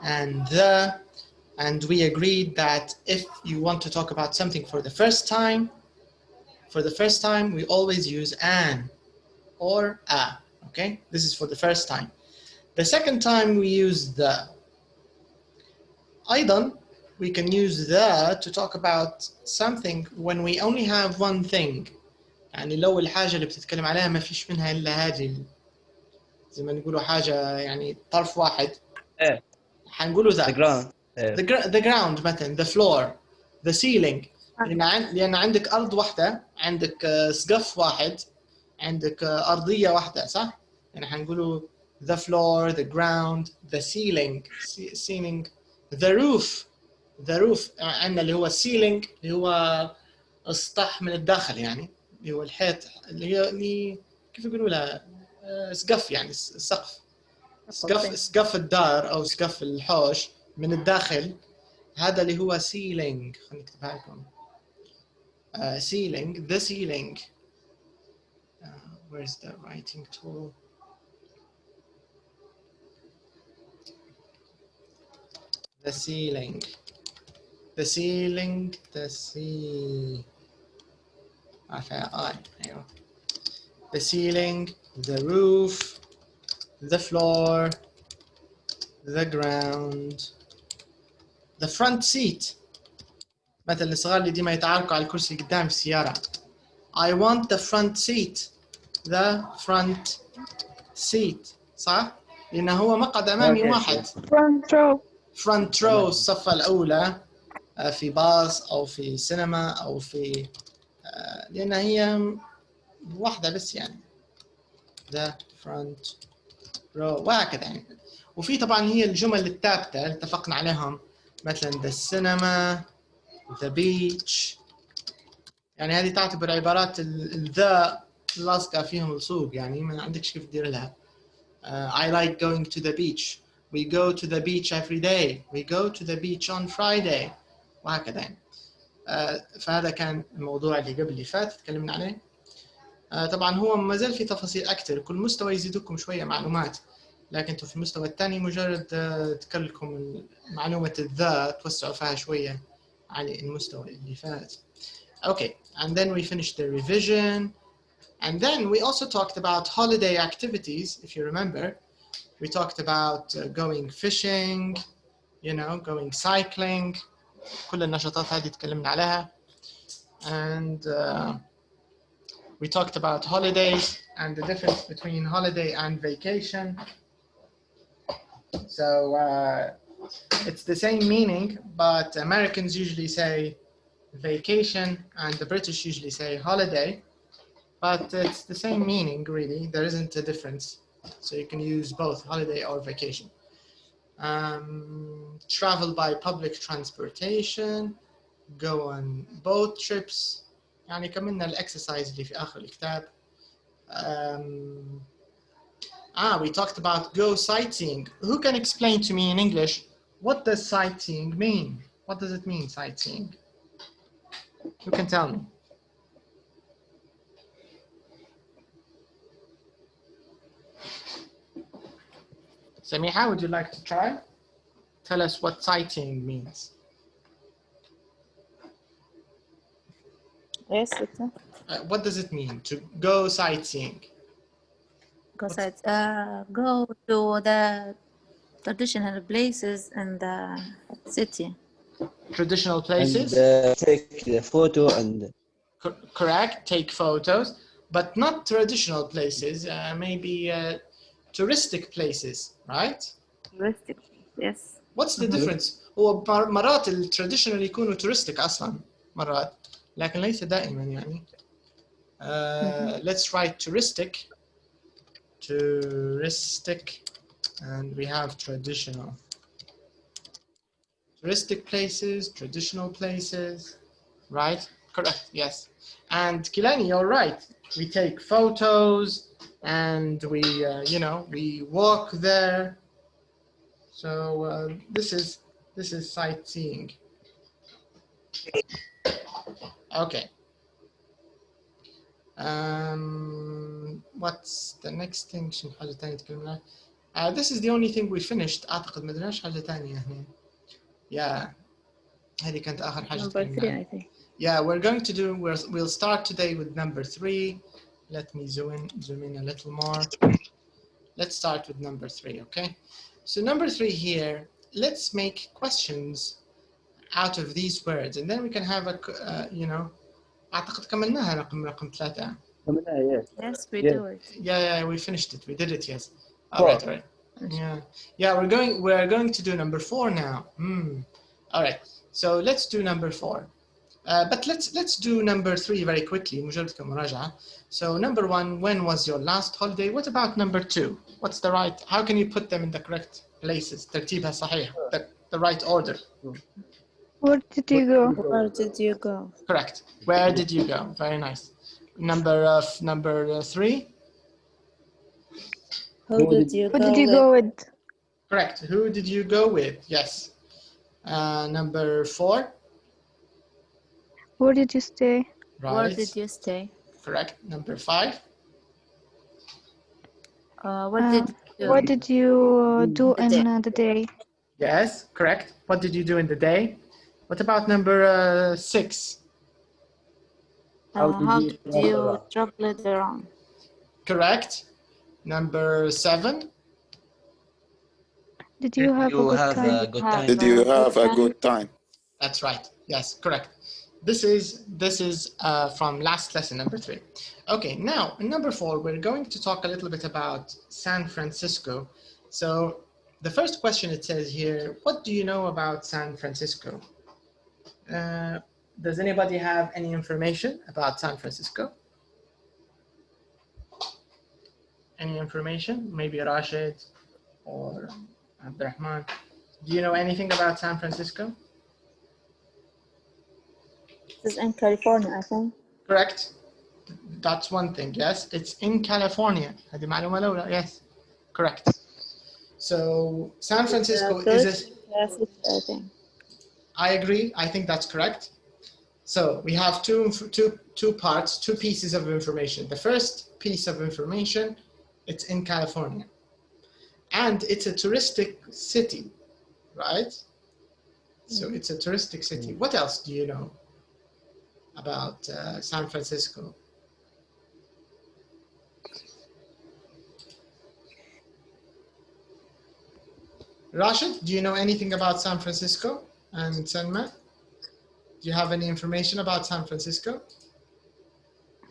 and the, and we agreed that if you want to talk about something for the first time, we always use an or a, okay? This is for the first time. The second time we use the. أيضا, we can use the to talk about something when we only have one thing. يعني لو الحاجة اللي بتتكلم عليها ما فيش منها إلا هذه، زي ما نقولوا حاجة يعني طرف واحد. حنقوله ذا. The ground مثلا, the floor, the ceiling. لأن عندك أرض واحدة, عندك سقف واحد, عندك أرضية واحدة, صح؟ يعني حنقوله the floor, the ground, the ceiling, the roof. عندنا اللي هو ceiling اللي هو السطح من الداخل, يعني اللي هو الحيط اللي كيف يقولوا لها سقف, يعني السقف. سقف الدار أو سقف الحوش من الداخل, هذا اللي هو ceiling. خلينا نكتبها لكم. Ceiling, the ceiling. Where's the writing tool? The ceiling. The ceiling, the sea. The ceiling, the roof, the floor, the ground, the front seat. مثل الصغار اللي ديما يتعاركوا على الكرسي اللي قدام في السيارة. I want the front seat. The front seat. صح؟ لأنه هو مقعد أمامي واحد. Front row الصفة الأولى في باص أو في سينما أو في لأن هي واحدة بس يعني. The front row وهكذا يعني. وفي طبعا هي الجمل الثابتة اللي اتفقنا عليهم, مثلا the cinema, the beach. يعني هذه تعتبر عبارات الذا لاصقة فيهم الصوب, يعني ما عندكش كيف تدير لها. I like going to the beach. We go to the beach every day. We go to the beach on Friday. وهكذا يعني. فهذا كان الموضوع اللي قبل اللي فات تكلمنا عليه. طبعا هو ما زال في تفاصيل أكثر, كل مستوى يزيدكم شوية معلومات, لكن انتم في المستوى الثاني مجرد تكلكم معلومة الذا توسعوا فيها شوية على المستوى اللي فات. Okay, and then we finished the revision, and then we also talked about holiday activities. If you remember, we talked about going fishing, you know, going cycling. كل النشاطات هذه تكلمنا عليها. And we talked about holidays and the difference between holiday and vacation. So it's the same meaning, but Americans usually say vacation and the British usually say holiday, but it's the same meaning really. There isn't a difference. So you can use both holiday or vacation. Travel by public transportation, go on boat trips. يعني كملنا الexercise اللي في آخر الكتاب. We talked about go sightseeing. Who can explain to me in English, what does sightseeing mean? What does it mean, sightseeing? Who can tell me? Samiha, would you like to try? Tell us what sightseeing means. Yes, what does it mean to go sightseeing? Go to the traditional places in the city. Traditional places? And take the photo and... Correct, take photos, but not traditional places, maybe touristic places, right? Touristic, yes. What's the difference? هو مرات التراديشنال يكونوا touristic أصلاً مرات, لكن ليس دائماً يعني. Let's write touristic, and we have traditional. Touristic places, traditional places, right? Correct, yes. And Kilani, you're right. We take photos and we, you know, we walk there. So this is sightseeing. Okay. What's the next thing? This is the only thing we finished. أعتقد ما درناش حاجة تانية هنا. Yeah. هذه كانت آخر حاجة Number 3, I think. Yeah, we're going to do, we'll start today with number 3. Let me zoom in a little more. Let's start with number 3, okay? So number 3 here, let's make questions out of these words, and then we can have a, you know, أعتقد كملناها رقم 3. Yes, we Yeah. do it. Yeah, we finished it. We did it, yes. Four. All right. Yeah, we're going to do number 4 now. All right. So let's do number 4. But let's do number 3 very quickly. مجرد كمراجعة. So number 1, when was your last holiday? What about number 2? What's the right? How can you put them in the correct places? ترتيبها صحيح. The right order. Where did you go? Where did you go? Correct. Where did you go? Very nice. Number 3. Who did you Who go did you with? go with? Correct. Who did you go with? Yes. Number 4. Where did you stay? Right. Where did you stay? Correct. Number 5. What did you do? What did you do The day. in the day? Yes, correct. What did you do in the day? What about number 6? How did you travel it around? Correct. Number 7. Did you have a good time? a good time? Did you have a good time? That's right. Yes, correct. This is from last lesson, number 3. Okay, now in number 4, we're going to talk a little bit about San Francisco. So the first question it says here, what do you know about San Francisco? Does anybody have any information about San Francisco? Any information? Maybe Rashid or Abdurrahman. Do you know anything about San Francisco? This is in California, I think. Correct. That's one thing. Yes, it's in California. هذه معلومة الأولى. Yes, correct. So San Francisco is a. Yes, I think. I agree. I think that's correct. So we have two parts, 2 pieces of information. The first piece of information, it's in California, and it's a touristic city, right? So it's a touristic city. What else do you know about San Francisco? Rashid, do you know anything about San Francisco? And Selma, do you have any information about San Francisco?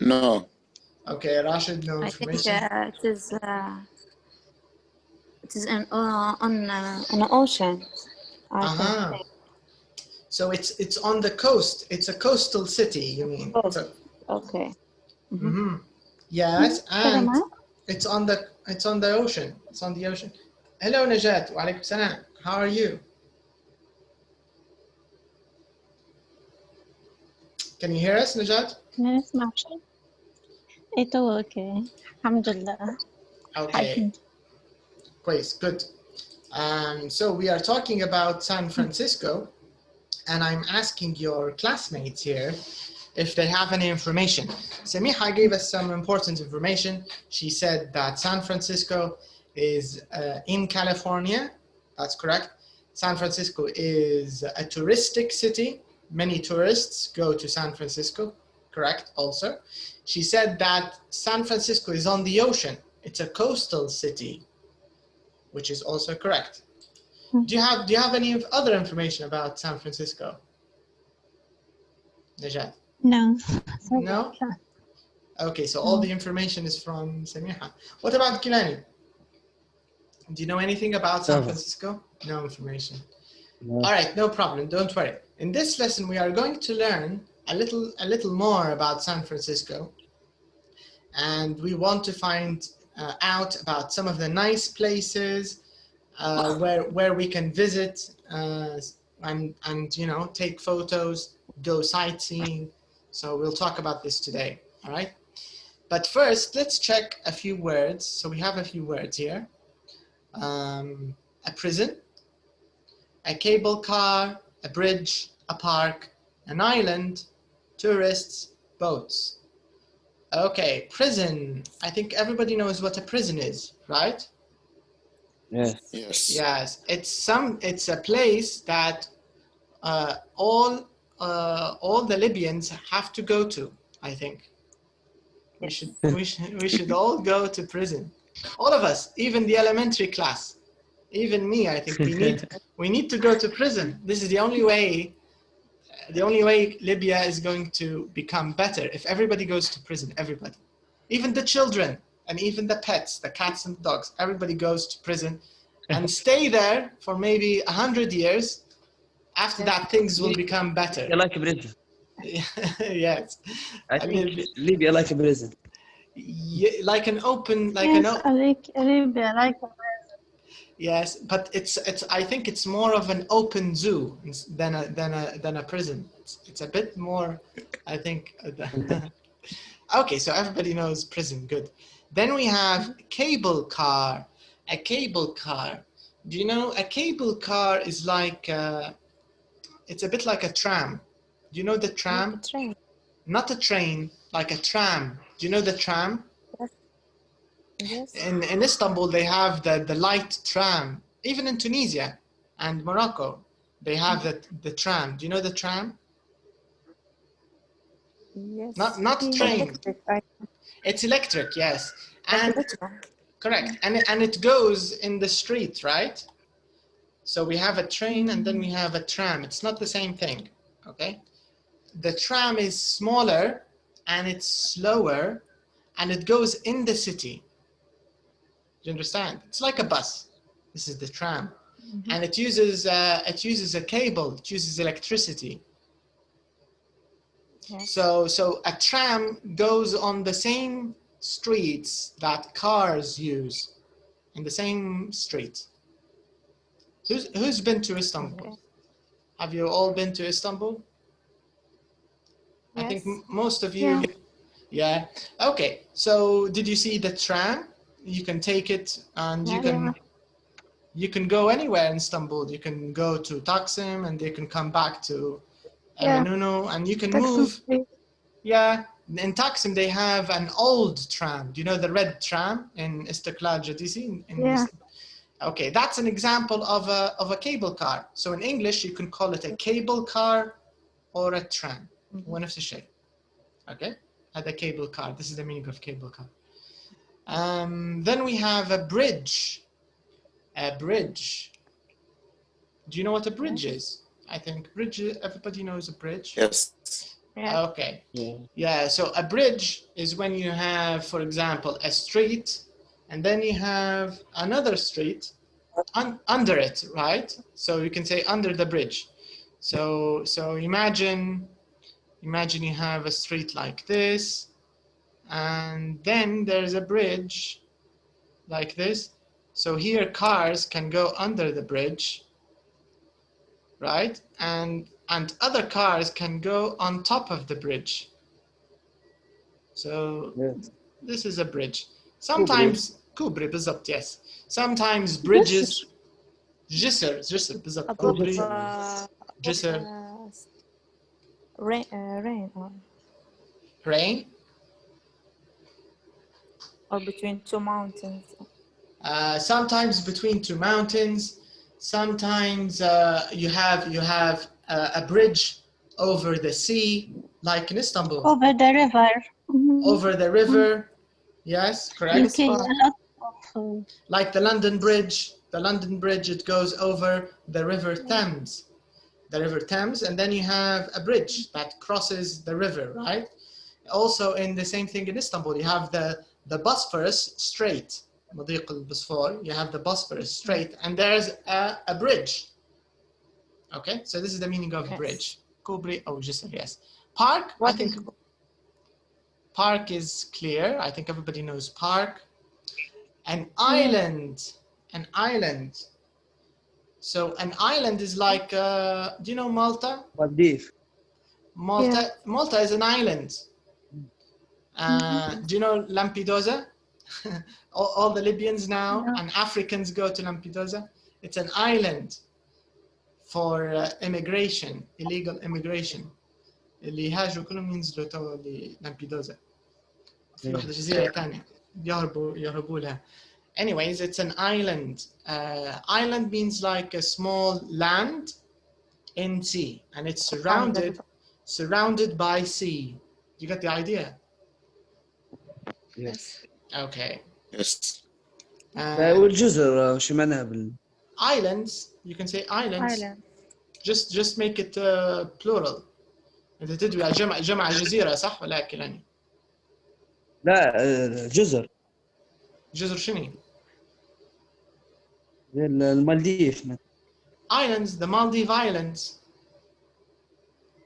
No. Okay, Rashid, no I think information. it is on an ocean. I think. So it's on the coast. It's a coastal city, you mean? Coast. So, Okay. yes, and it's on the ocean. It's on the ocean. Hello, Najat. Wa alaikum salam. How are you? Can you hear us, Najat? نسمع شيء؟ إيه تو أوكي الحمد لله. Okay. Please, good. So we are talking about San Francisco, and I'm asking your classmates here if they have any information. Samiha gave us some important information. She said that San Francisco is in California. That's correct. San Francisco is a touristic city. Many tourists go to San Francisco. Correct also. She said that San Francisco is on the ocean. It's a coastal city, which is also correct. Do you have any other information about San Francisco? Najat? No. No? Okay, so all the information is from Samiha. What about Kilani? Do you know anything about San Francisco? No information. No. All right, no problem. Don't worry. In this lesson, we are going to learn a little more about San Francisco, and we want to find out about some of the nice places where we can visit and you know, take photos, go sightseeing. So we'll talk about this today. All right. But first, let's check a few words. So we have a few words here. A prison, a cable car, a bridge, a park, an island, tourists, boats. Okay, prison. I think everybody knows what a prison is, right? Yes. Yes. Yes, it's a place that all the Libyans have to go to. I think we should all go to prison. All of us, even the elementary class, even me. I think we need to go to prison. This is the only way. The only way Libya is going to become better if everybody goes to prison. Everybody, even the children and even the pets, the cats and dogs. Everybody goes to prison and stay there for maybe 100 years. After that, things will become better. You like a prison. Yes, I think Libya like a prison. like an open, Arabia, like yes, but it's. I think it's more of an open zoo than a prison. It's a bit more. I think. Okay, so everybody knows prison. Good. Then we have cable car. A cable car. Do you know a cable car is like? It's a bit like a tram. Do you know the tram? Train. Not a train, like a tram. Do you know the tram? Yes. In Istanbul, they have the light tram. Even in Tunisia and Morocco, they have the tram. Do you know the tram? Yes. Not train. Electric, It's electric, yes. And electric. correct. And it goes in the street, right? So we have a train and then we have a tram. It's not the same thing, okay? The tram is smaller and it's slower and it goes in the city. Do you understand? It's like a bus. This is the tram. And it uses a cable, it uses electricity. Yes. So a tram goes on the same streets that cars use, in the same street. Who's been to Istanbul? Okay. Have you all been to Istanbul? I think Yes. most of you. Yeah. Okay. So did you see the tram? You can take it and you can go anywhere in Istanbul. You can go to Taksim and you can come back to Eminönü and you can move. Yeah. In Taksim they have an old tram. Do you know the red tram in Istiklal Jadisi? Yeah. Okay, that's an example of a cable car. So in English, you can call it a cable car or a tram. ونفس الشيء. Okay, هذا cable car. This is the meaning of cable car. Then we have a bridge. A bridge. Do you know what a bridge is? I think bridge. Everybody knows a bridge. Yes. Yeah. Okay. Yeah. Yeah. So a bridge is when you have, for example, a street. And then you have another street under it, right? So you can say under the bridge. So imagine you have a street like this, and then there's a bridge like this. So here cars can go under the bridge, right? And other cars can go on top of the bridge. So this is a bridge. Sometimes كوبري بالضبط, yes. Sometimes bridges جسر بالضبط كوبري جسر. Rain Rain. or between two mountains. Sometimes between two mountains. Sometimes you have a bridge over the sea, like in Istanbul. over the river. Over the river. Yes, correct. UK, a lot of Like the London Bridge. The London Bridge, it goes over the River Thames. The River Thames, and then you have a bridge that crosses the river, right? Also in the same thing in Istanbul, you have the Bosphorus Strait. مضيق البوسفور. You have the Bosphorus Strait, and there's a bridge. Okay, so this is the meaning of bridge. كوبري أو جسر, yes. Park, I think. Park is clear. I think everybody knows park. An island. An island. So an island is like, do you know Malta? Maldives. Malta is an island. Do you know Lampedusa? all the Libyans now and Africans go to Lampedusa. It's an island for immigration, illegal immigration. اللي هاجروا كلهم ينزلوا تو لامبيدوزا. في واحدة جزيرة ثانية يهربوا لها. Anyways, it's an island. Island means like a small land in sea, and it's surrounded by sea. You get the idea? Yes. Okay. Yes. والجزر شو معناها Islands, you can say islands. Just make it plural. انت تدوي جمع جزيرة صح ولا كلاني؟ لا جزر. جزر شنو؟ المالديف. Islands, the Maldive Islands.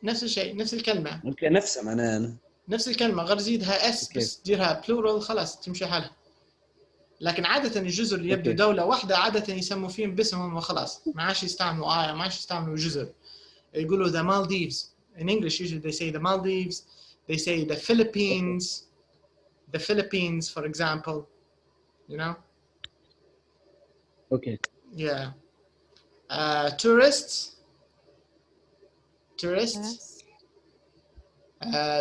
نفس الشيء، نفس الكلمة. اوكي نفسها معناها. نفس الكلمة غير زيدها اس بس ديرها plural خلاص تمشي حالها. لكن عادة الجزر اللي يبدو دولة واحدة عادة يسموا فيهم باسمهم وخلاص. ما عادش يستعملوا ما عادش يستعملوا جزر. يقولوا the Maldives. In English usually they say the Maldives. They say the Philippines. The Philippines, for example. You know? Okay. Yeah. Tourists.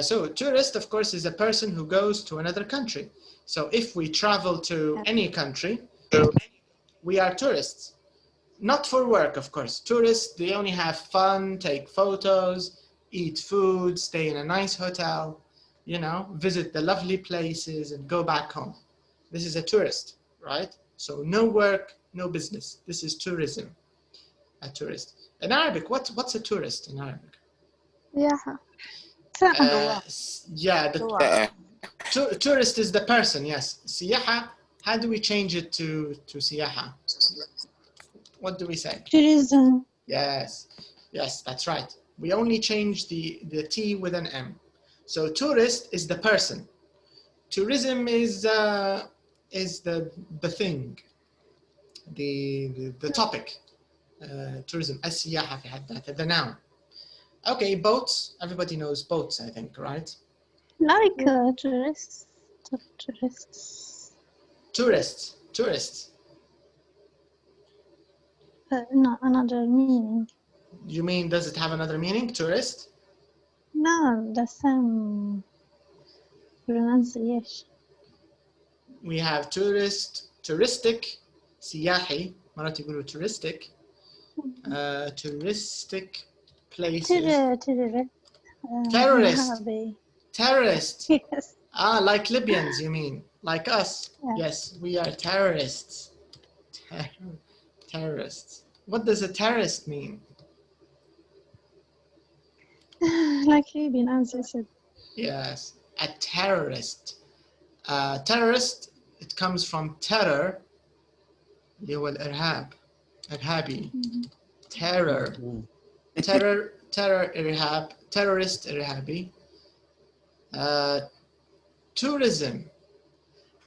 So tourist, of course, is a person who goes to another country. So if we travel to any country, we are tourists. Not for work, of course. Tourists, they only have fun, take photos, eat food, stay in a nice hotel, you know, visit the lovely places and go back home. This is a tourist, right? So no work, no business. This is tourism, a tourist. In Arabic, what's a tourist in Arabic? Yeah, the tourist is the person, yes. Siyaha, how do we change it to siyaha? What do we say? Tourism. Yes, that's right. We only change the T with an M. So tourist is the person. Tourism is the thing, the topic. Tourism, السياحة في حد ذاتها, the noun. Okay, boats. Everybody knows boats, I think, right? Like tourists. Tourists. No, another meaning. You mean, does it have another meaning, tourist? No, the same pronunciation. We have tourist, touristic, سياحي. مرات يقولوا touristic. Touristic places. Terrorist. Yes. Like Libyans, you mean? Like us? Yeah. Yes, we are terrorists. Terrorists. What does a terrorist mean? Like Libyan, as you said. Yes, a terrorist. Terrorist, it comes from terror. اللي هو الإرهاب. إرهابي. Terror. إرهاب. Terrorist, إرهابي. Tourism.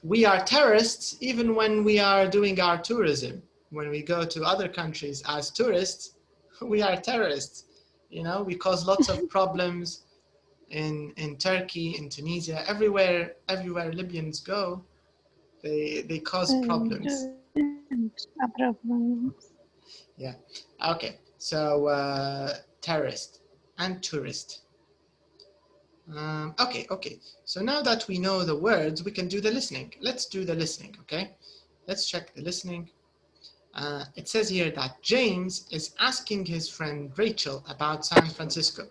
We are terrorists even when we are doing our tourism. When we go to other countries as tourists, we are terrorists. You know, we cause lots of problems in Turkey, in Tunisia, everywhere Libyans go, they cause problems. Yeah. Okay. So terrorist and tourist. Okay. So now that we know the words, we can do the listening. Let's do the listening, okay? Let's check the listening. It says here that James is asking his friend Rachel about San Francisco.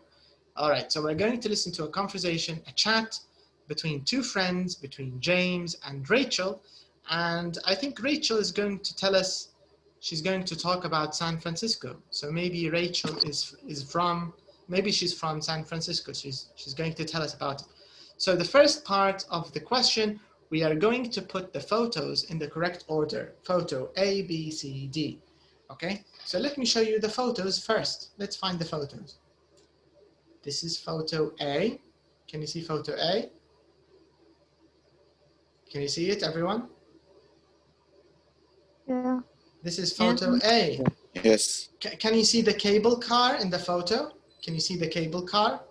All right, so we're going to listen to a conversation, a chat between two friends, between James and Rachel. And I think Rachel is going to tell us, she's going to talk about San Francisco. So maybe Rachel maybe she's from San Francisco. She's going to tell us about it. So the first part of the question, we are going to put the photos in the correct order. Photo A, B, C, D. Okay, so let me show you the photos first. Let's find the photos. This is photo A. Can you see photo A? Can you see it, everyone? Yeah. This is photo A. Yes. Can you see the cable car in the photo? Can you see the cable car?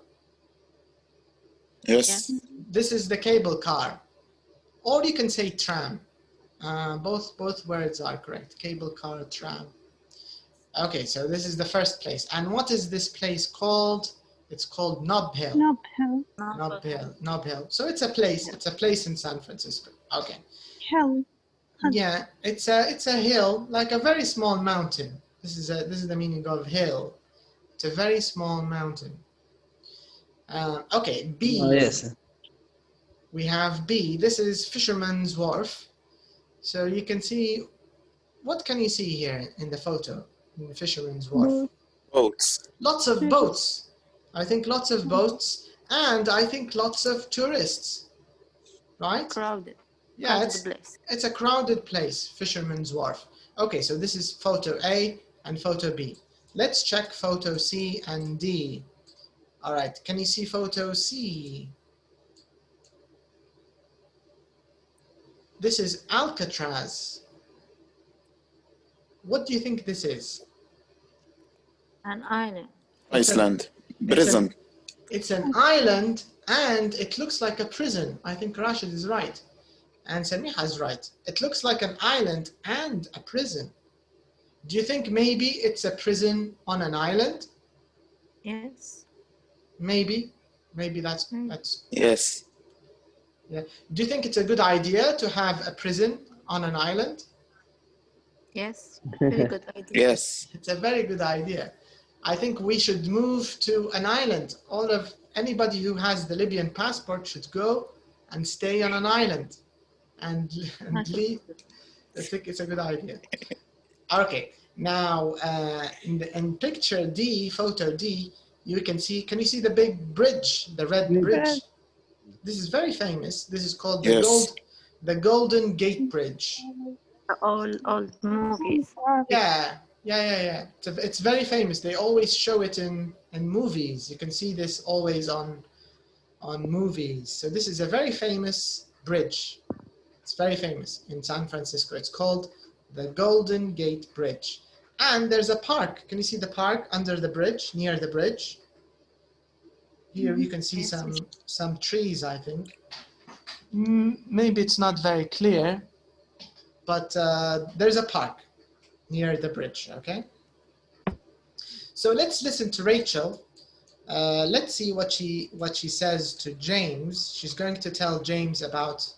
Yes. This is the cable car. Or you can say tram. Both words are correct. Cable car, tram. Okay, so this is the first place. And what is this place called? It's called Nob Hill. Nob Hill. Nob Hill. So it's a place in San Francisco. Okay. Hill. Yeah, it's a hill, like a very small mountain. This is the meaning of hill. It's a very small mountain. Okay, B. Yes. We have B. This is Fisherman's Wharf. So you can see, what can you see here in the photo, in the Fisherman's Wharf? Boats. Lots of boats. I think lots of boats, and I think lots of tourists, right? Crowded. Yeah, Crowded place. it's a crowded place, Fisherman's Wharf. Okay, so this is photo A and photo B. Let's check photo C and D. All right, can you see photo C? This is Alcatraz. What do you think this is? An island. Iceland. Prison. It's an island, and it looks like a prison. I think Rashid is right, and Samiha is right. It looks like an island and a prison. Do you think maybe it's a prison on an island? Yes. Maybe that's Yes. yeah. Do you think it's a good idea to have a prison on an island? Yes. Very good idea. Yes. It's a very good idea. I think we should move to an island. Anybody who has the Libyan passport should go and stay on an island and leave. I think it's a good idea. Okay, now in picture D, photo D, you can see, can you see the big bridge, the red bridge? This is very famous. This is called the Golden Gate Bridge. Old movies. Yeah. It's very famous. They always show it in movies. You can see this always on movies. So this is a very famous bridge. It's very famous in San Francisco. It's called the Golden Gate Bridge. And there's a park. Can you see the park under the bridge, near the bridge? Here you can see some trees, I think. Maybe it's not very clear, but there's a park near the bridge, okay? So let's listen to Rachel. Let's see what she says to James. She's going to tell James about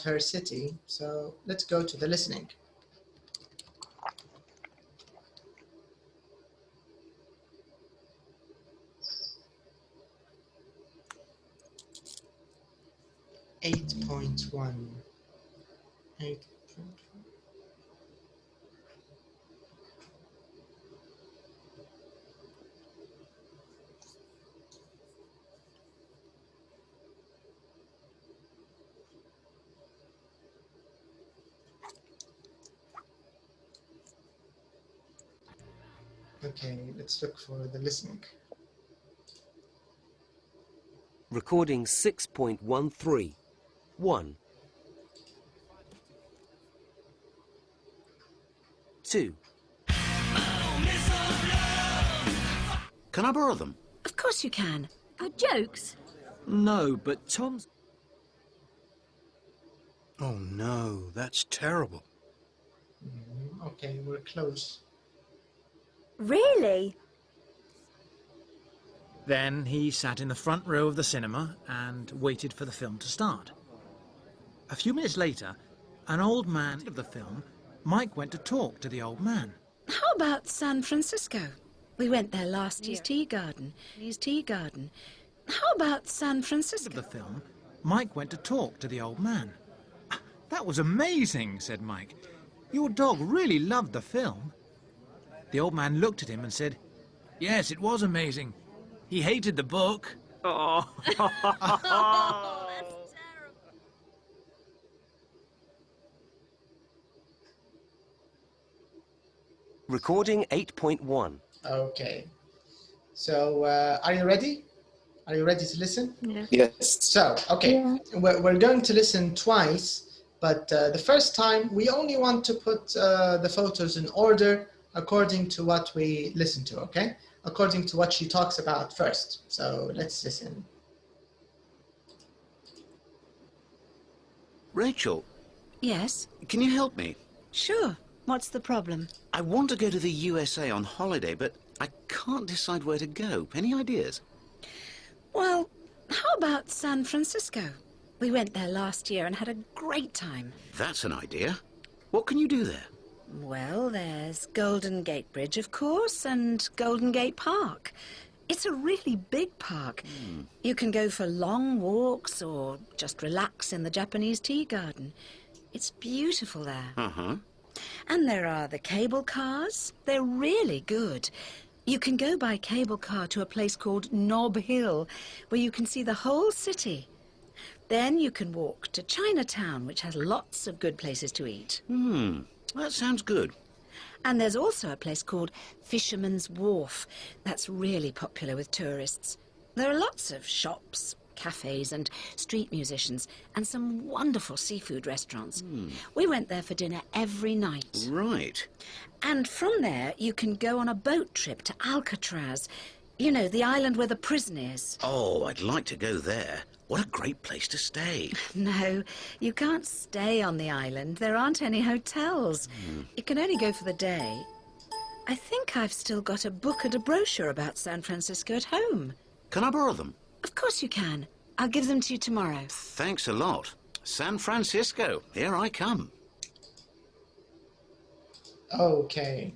her city. So let's go to the listening. Eight point one. Okay, let's look for the listening. Recording 6.13. 1. 2. Can I borrow them? Of course you can. Good jokes. No, but Tom's... Oh no, that's terrible. Okay, we're close. Really? Then he sat in the front row of the cinema and waited for the film to start. A few minutes later, an old man of the film, Mike went to talk to the old man. How about San Francisco? We went there last year. His tea garden. How about San Francisco? Of the film, Mike went to talk to the old man. That was amazing, said Mike. Your dog really loved the film. The old man looked at him and said, yes, it was amazing. He hated the book. Oh. Oh, that's terrible. Recording 8.1. Okay. So, are you ready? Are you ready to listen? Yes. Yes. So, okay, we're going to listen twice, but the first time we only want to put the photos in order according to what we listen to, okay? According to what she talks about first. So let's listen. Rachel, Yes? can you help me? Sure. What's the problem? I want to go to the USA on holiday, but I can't decide where to go. Any ideas? Well, how about San Francisco? We went there last year and had a great time. That's an idea. What can you do there? Well, there's Golden Gate Bridge, of course, and Golden Gate Park. It's a really big park. You can go for long walks or just relax in the Japanese tea garden. It's beautiful there. Uh-huh. And there are the cable cars. They're really good. You can go by cable car to a place called Nob Hill, where you can see the whole city. Then you can walk to Chinatown, which has lots of good places to eat. That sounds good. And there's also a place called Fisherman's Wharf that's really popular with tourists. There are lots of shops, cafes and street musicians and some wonderful seafood restaurants. We went there for dinner every night. Right. And from there you can go on a boat trip to Alcatraz. You know, the island where the prison is. Oh, I'd like to go there. What a great place to stay. No, you can't stay on the island. There aren't any hotels. You can only go for the day. I think I've still got a book and a brochure about San Francisco at home. Can I borrow them? Of course you can. I'll give them to you tomorrow. Thanks a lot. San Francisco, here I come. Okay.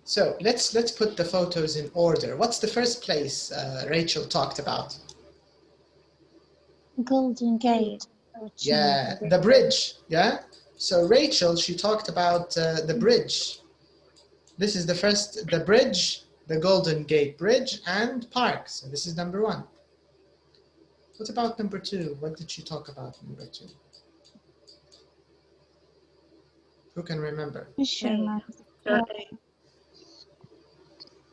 So let's put the photos in order. What's the first place Rachel talked about? Golden Gate. Yeah, the bridge. Yeah. So Rachel, she talked about the bridge. This is the bridge, the Golden Gate Bridge and park. So this is number 1. What about number 2? What did she talk about number 2? Who can remember? Fisherman.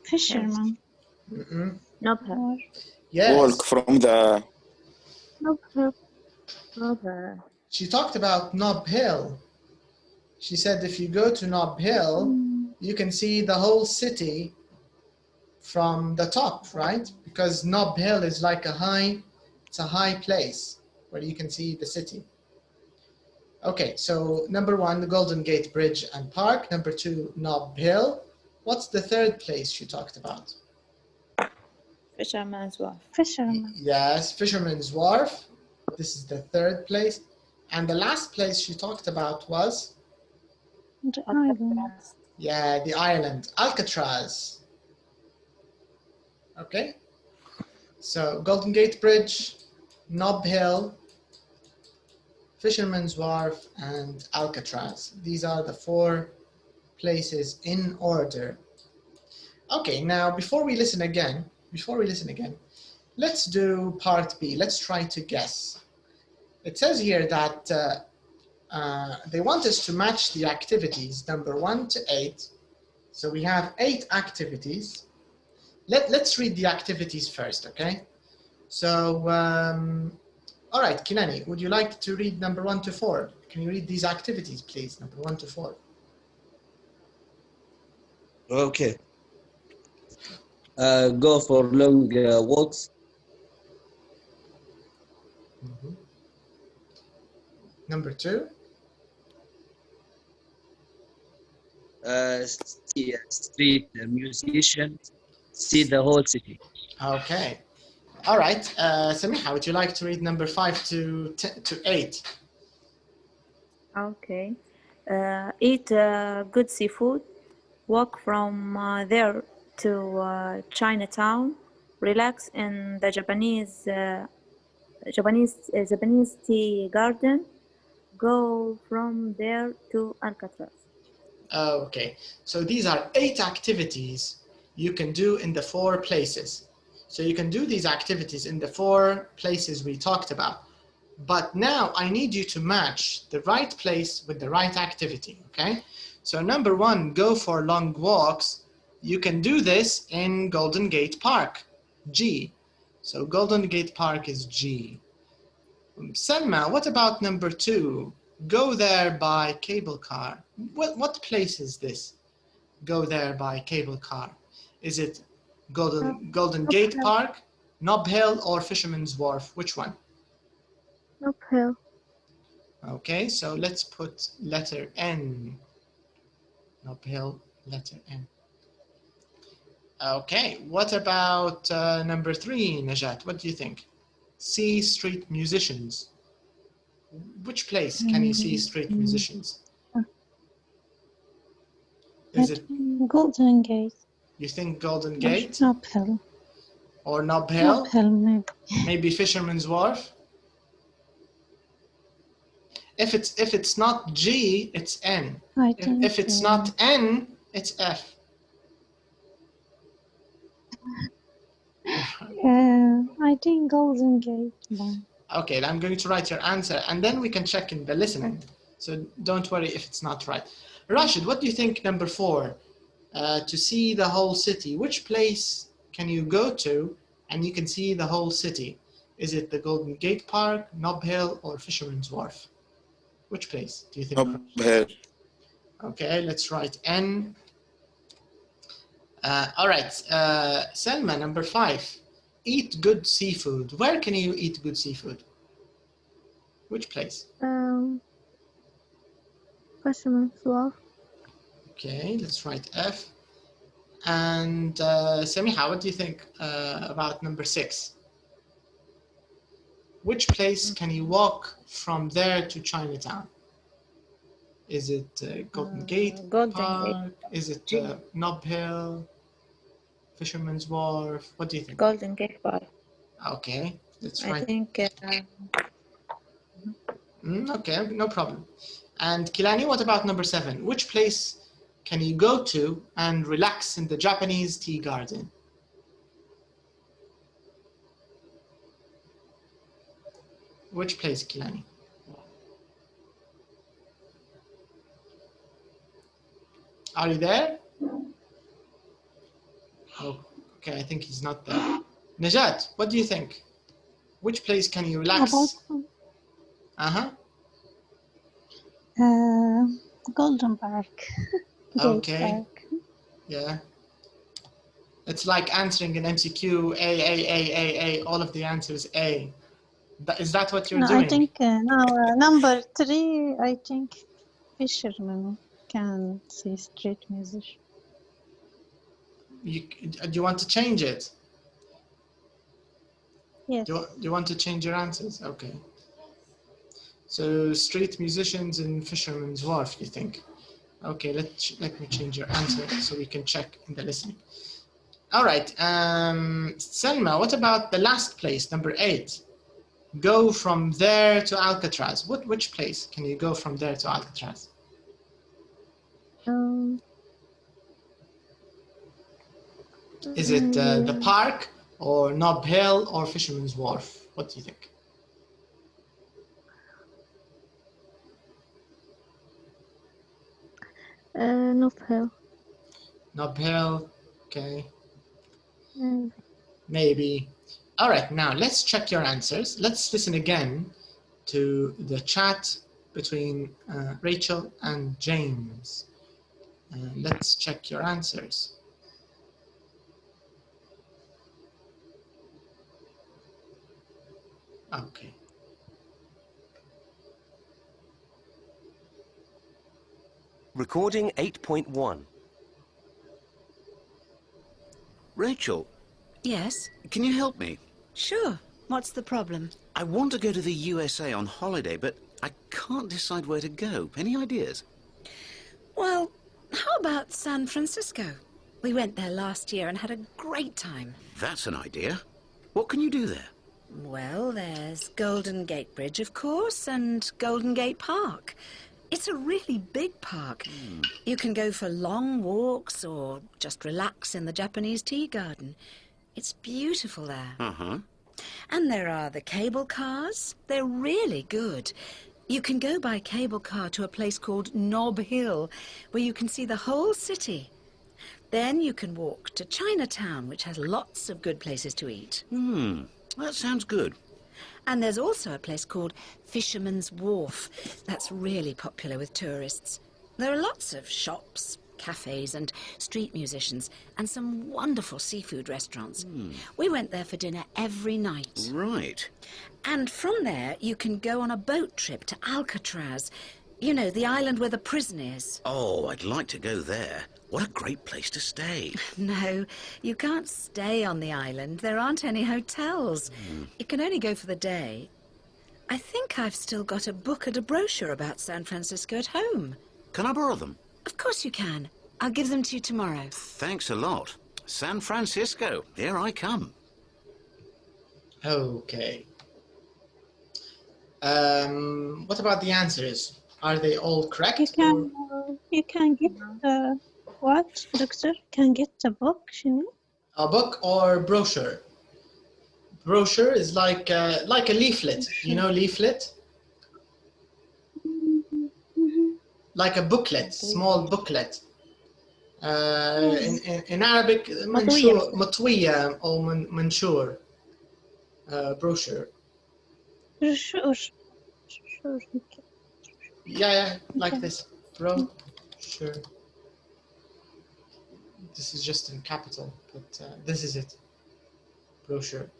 Fisherman. Nob Hill. Yes. Walk from the... Nob Hill. She talked about Nob Hill. She said if you go to Nob Hill, you can see the whole city from the top, right? Because Nob Hill is like it's a high place where you can see the city. Okay, so number 1, the Golden Gate Bridge and Park. Number 2, Nob Hill. What's the third place she talked about? Fisherman's Wharf. Fisherman. Yes, Fisherman's Wharf. This is the third place. And the last place she talked about was? The island. Yeah, the island, Alcatraz. Okay. So Golden Gate Bridge, Nob Hill, Fisherman's Wharf, and Alcatraz. These are the 4 places in order. Okay, now before we listen again, let's do part B. Let's try to guess. It says here that they want us to match the activities number 1 to 8. So we have 8 activities. Let's read the activities first, okay? So, all right, Kinani, would you like to read number 1 to 4? Can you read these activities, please, number 1 to 4? Okay. Go for long walks. Number 2? See a street musician. See the whole city. Okay. All right. Samiha, would you like to read number 5 to 8? Okay. Eat good seafood. Walk from there to Chinatown. Relax in the Japanese tea garden. Go from there to Alcatraz. Okay. So these are 8 activities you can do in the 4 places. So you can do these activities in the 4 places we talked about. But now I need you to match the right place with the right activity, okay? So number 1, go for long walks. You can do this in Golden Gate Park, G. So Golden Gate Park is G. Selma, what about number 2? Go there by cable car. What place is this? Go there by cable car. Is it Golden Gate Park, Nob Hill, or Fisherman's Wharf? Which one? Nob Hill. Okay, so let's put letter N. Nob Hill, letter N. Okay, what about number 3, Najat? What do you think? C, street musicians. Which place can you see street musicians? Is it, Golden Gate? you think Golden Gate Nob Hill. or Nob Hill? Nob Hill, maybe. Maybe Fisherman's Wharf? If it's not G, it's N. I think. If it's not N, it's F. I think Golden Gate. Then. Okay, I'm going to write your answer and then we can check in the listening. So don't worry if it's not right. Rashid, what do you think, number 4? To see the whole city, which place can you go to and you can see the whole city? Is it the Golden Gate Park, Nob Hill, or Fisherman's Wharf? Which place do you think? Nob Hill. Okay, let's write N. All right, Selma, number 5. Eat good seafood. Where can you eat good seafood? Which place? Fisherman's Wharf. Okay, let's write F. And Samiha, what do you think about number 6? Which place can you walk from there to Chinatown? Is it Golden Gate Park? Is it Nob Hill? Fisherman's Wharf? What do you think? Golden Gate Park. Okay, let's I write. think. Okay, no problem. And Kilani, what about number 7? Which place can you go to and relax in the Japanese tea garden? Which place, Kilani? Are you there? Oh, okay, I think he's not there. Najat, what do you think? Which place can you relax? Uh-huh. Golden Park. Okay. Park. Yeah. It's like answering an MCQ, A, all of the answers A. Is that what you're doing? I think number 3, I think fishermen can see street musicians. Do you want to change it? Yes. Do you want to change your answers? Okay. So street musicians in Fisherman's Wharf, you think? Okay, let me change your answer so we can check in the listening. All right, Selma, what about the last place, number 8? Go from there to Alcatraz. Which place can you go from there to Alcatraz? Is it the park or Nob Hill or Fisherman's Wharf? What do you think? Nob Hill. Nob Hill, okay. Maybe. All right, now let's check your answers. Let's listen again to the chat between Rachel and James. Let's check your answers. Okay. Recording 8.1. Rachel, Yes, can you help me? sure. What's the problem? I want to go to the USA on holiday, but I can't decide where to go. Any ideas? Well, how about San Francisco? We went there last year and had a great time. That's an idea. What can you do there? Well, there's Golden Gate Bridge, of course, and Golden Gate Park. It's a really big park. You can go for long walks or just relax in the Japanese tea garden. It's beautiful there. Uh-huh. And there are the cable cars. They're really good. You can go by cable car to a place called Nob Hill, where you can see the whole city. Then you can walk to Chinatown, which has lots of good places to eat. That sounds good. And there's also a place called Fisherman's Wharf that's really popular with tourists. There are lots of shops, cafes and street musicians and some wonderful seafood restaurants. We went there for dinner every night. Right. And from there you can go on a boat trip to Alcatraz. You know, the island where the prison is. Oh, I'd like to go there. What a great place to stay. No, you can't stay on the island. There aren't any hotels. You can only go for the day. I think I've still got a book and a brochure about San Francisco at home. Can I borrow them? Of course you can. I'll give them to you tomorrow. Thanks a lot. San Francisco, here I come. Okay. What about the answers? Are they all correct? You can get what, doctor? Can get a book, شنو? A book or brochure? Brochure is like a leaflet. You know leaflet? Like a booklet, small booklet. In Arabic, منشور, مطوية أو منشور. Brochure. Yeah, like this. Brochure. This is just in capital, but this is it. Brochure.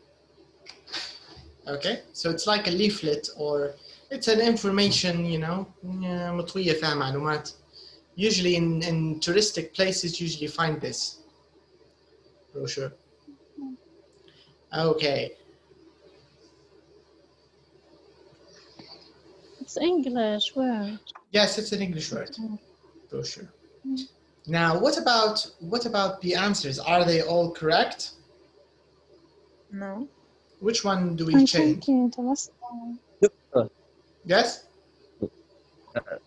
Okay, so it's like a leaflet, or it's an information, you know, مطوية فيها معلومات. Usually in touristic places, usually you find this brochure. Okay. It's English word. Yes, it's an English word. Brochure. Now, what about the answers? Are they all correct? No. Which one do we change? Doctor, Yes?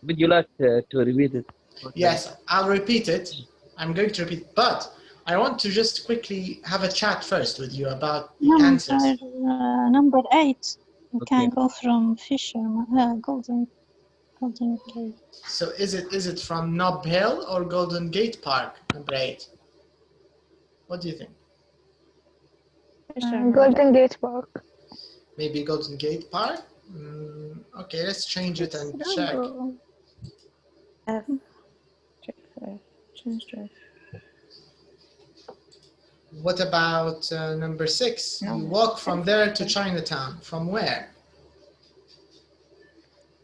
would you like to repeat it? Yes, I'll repeat it. I'm going to repeat, but I want to just quickly have a chat first with you about the answers. Number 8. We Okay. can go from Golden Gate. So is it from Nob Hill or Golden Gate Park, number 8? What do you think? Golden Gate Park. Maybe Golden Gate Park? Okay, let's change it and check. F. Check F. Change to F. What about number 6? No. You walk from there to Chinatown. From where?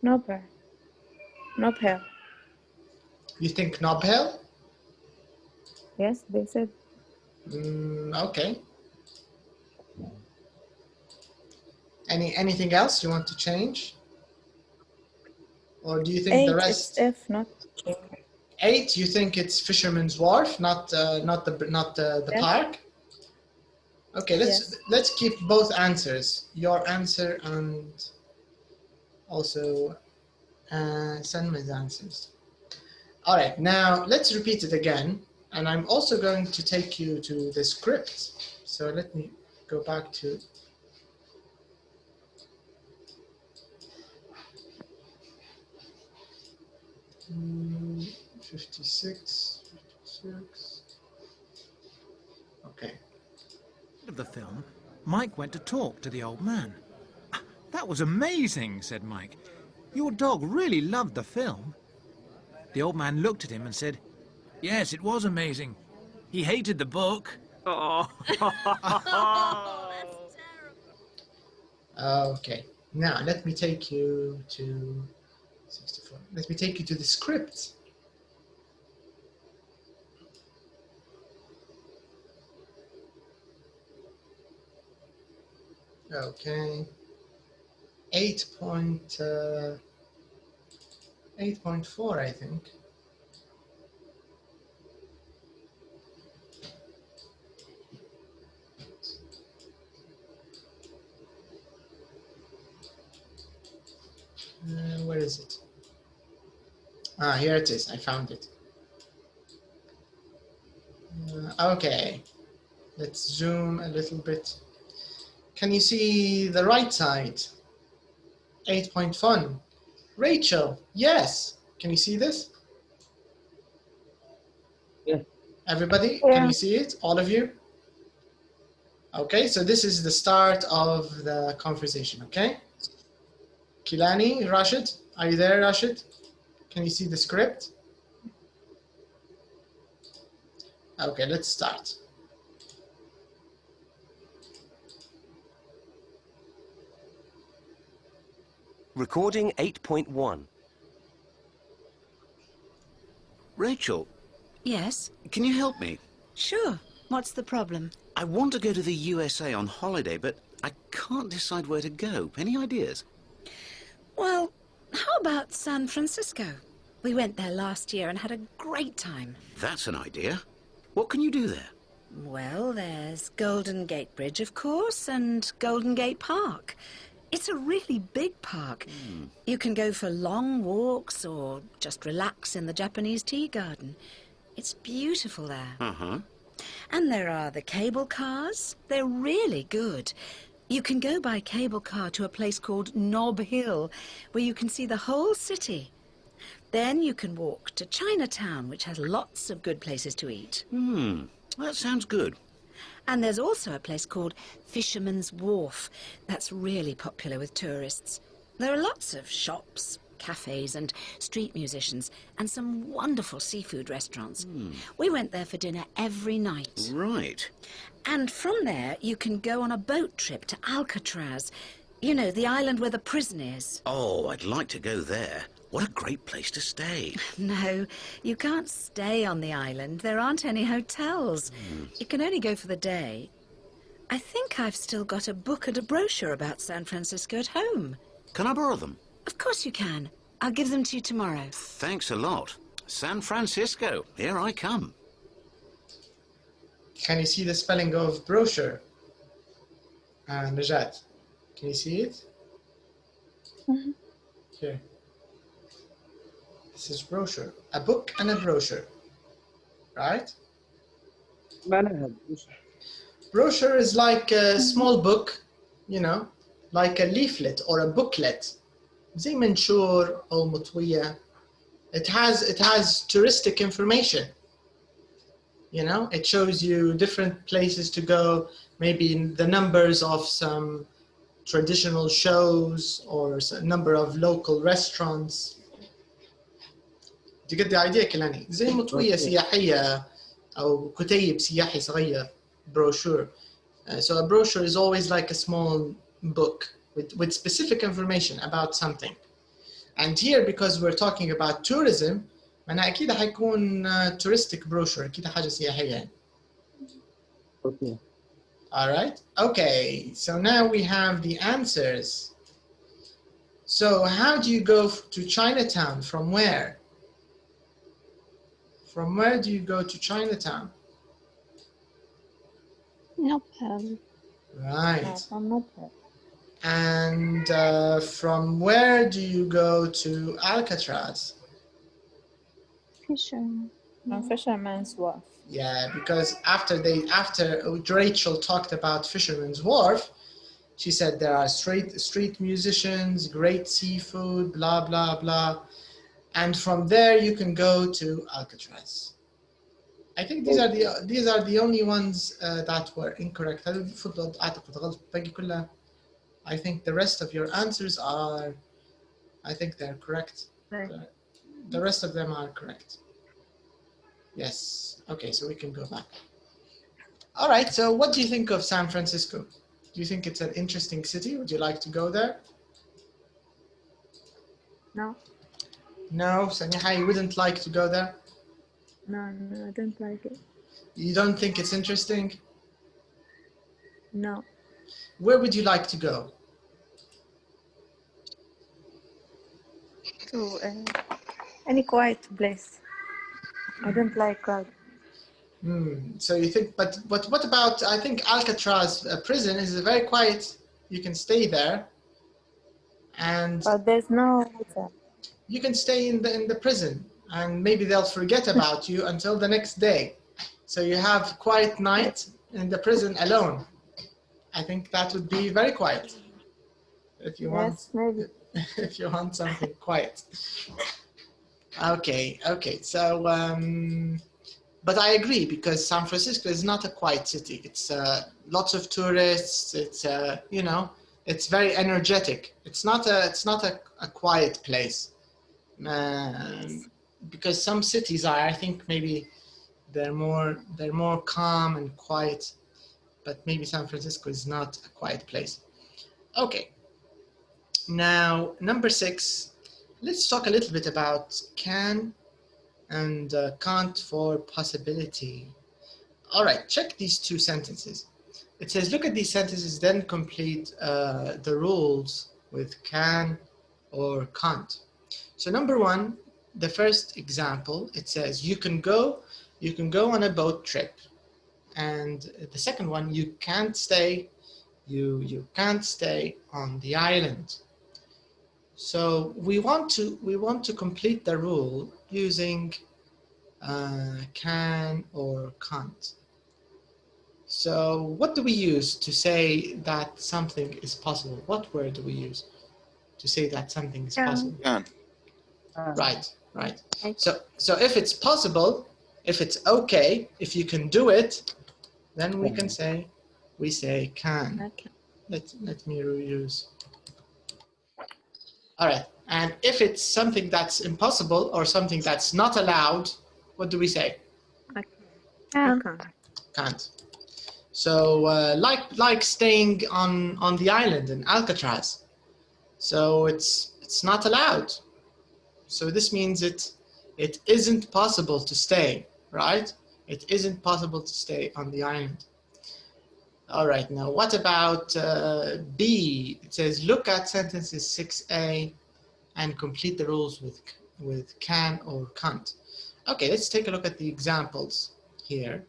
Nob Hill. You think Nob Hill? Yes, they said. Okay. Anything else you want to change? Or do you think 8 the rest? is F, not K. 8, you think it's Fisherman's Wharf, not the Yes. park? Okay, let's keep both answers. Your answer and also Sanma's answers. All right, now let's repeat it again. And I'm also going to take you to the script. So let me go back to 56. Okay. Of the film, Mike went to talk to the old man. That was amazing, said Mike. Your dog really loved the film. The old man looked at him and said, yes, it was amazing. He hated the book. Oh. Okay. Now let me take you to 64. Let me take you to the script. Okay. 8.4, I think. Where is it? Here it is. I found it. Okay. Let's zoom a little bit. Can you see the right side? 8.1. Rachel, yes. Can you see this? Yes. Everybody, Yeah. can you see it? All of you? Okay, so this is the start of the conversation, okay? Kilani, Rashid, are you there, Rashid? Can you see the script? Okay, let's start. Recording 8.1. Rachel, Yes? can you help me? Sure. What's the problem? I want to go to the USA on holiday, but I can't decide where to go. Any ideas? Well, how about San Francisco? We went there last year and had a great time. That's an idea. What can you do there? Well, there's Golden Gate Bridge, of course, and Golden Gate Park. It's a really big park. You can go for long walks or just relax in the Japanese tea garden. It's beautiful there. Uh-huh. And there are the cable cars. They're really good. You can go by cable car to a place called Nob Hill, where you can see the whole city. Then you can walk to Chinatown, which has lots of good places to eat. That sounds good. And there's also a place called Fisherman's Wharf that's really popular with tourists. There are lots of shops, cafes and street musicians and some wonderful seafood restaurants. We went there for dinner every night. Right. And from there you can go on a boat trip to Alcatraz. You know, the island where the prison is. Oh, I'd like to go there. What a great place to stay. No, you can't stay on the island. There aren't any hotels. You can only go for the day. I think I've still got a book and a brochure about San Francisco at home. Can I borrow them? Of course you can. I'll give them to you tomorrow. Thanks a lot. San Francisco, here I come. Can you see the spelling of brochure? Najat, can you see it? Here. This is brochure. A book and a brochure. Right? Brochure is like a small book, you know, like a leaflet or a booklet. زي منشور أو مطوية. It has touristic information. You know, it shows you different places to go, maybe the numbers of some traditional shows or a number of local restaurants. Do you get the idea, Kilani? زي مطوية سياحية أو كتيب سياحي صغير, brochure. So a brochure is always like a small book with specific information about something. And here, because we're talking about tourism, أنا أكيد حيكون touristic brochure, أكيد حاجة سياحية. Okay. All right. Okay. So now we have the answers. So how do you go to Chinatown? From where? From where do you go to Chinatown? Nope. Right. From Nobel. And from where do you go to Alcatraz? Fisherman. From Fisherman's Wharf. Yeah, because after Rachel talked about Fisherman's Wharf, she said there are street musicians, great seafood, blah blah blah, and from there you can go to Alcatraz. I think these are the only ones that were incorrect. I think the rest of your answers are, I think they're correct. Right. The rest of them are correct. Yes. Okay, so we can go back. All right, so what do you think of San Francisco? Do you think it's an interesting city? Would you like to go there? No. No, Saniha, you wouldn't like to go there? No, I don't like it. You don't think it's interesting? No. Where would you like to go? To any quiet place. I don't like crowd. So you think, but what about, I think Alcatraz prison is very quiet. You can stay there. And But there's no hotel. you can stay in the prison and maybe they'll forget about you until the next day. So you have quiet night in the prison alone. I think that would be very quiet. If you want, Yes, maybe. if you want something quiet. Okay. So, but I agree because San Francisco is not a quiet city. It's lots of tourists. It's you know, it's very energetic. It's not a quiet place. Because some cities are, I think maybe they're more calm and quiet, but maybe San Francisco is not a quiet place. Okay. Now, number 6, let's talk a little bit about can and can't for possibility. All right, check these 2 sentences. It says, look at these sentences, then complete the rules with can or can't. So number one, the first example, it says you can go on a boat trip. And the second one, you can't stay on the island. So we want to complete the rule using can or can't. So what do we use to say that something is possible? What word do we use to say that something is possible? Can. Right. So if it's possible, if it's okay, if you can do it, then we can say, we say can. Okay. Let me reuse. All right. And if it's something that's impossible or something that's not allowed, what do we say? Can't. So like staying on the island in Alcatraz. So it's not allowed. So this means it isn't possible to stay, right? It isn't possible to stay on the island. All right, now what about B? It says look at sentences 6A and complete the rules with can or can't. Okay, let's take a look at the examples here.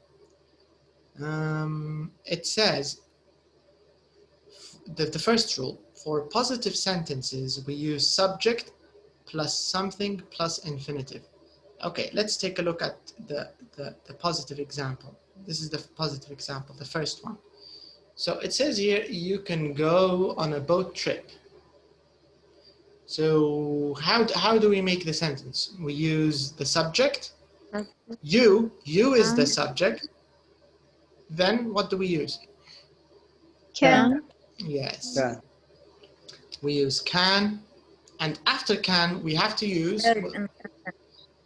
It says that the first rule, for positive sentences, we use subject plus something plus infinitive. Okay, let's take a look at the positive example. This is the positive example, the first one. So it says here, you can go on a boat trip. So how do we make the sentence? We use the subject. You is the subject. Then what do we use? Can. Yes. Can. We use can, and after can we have to use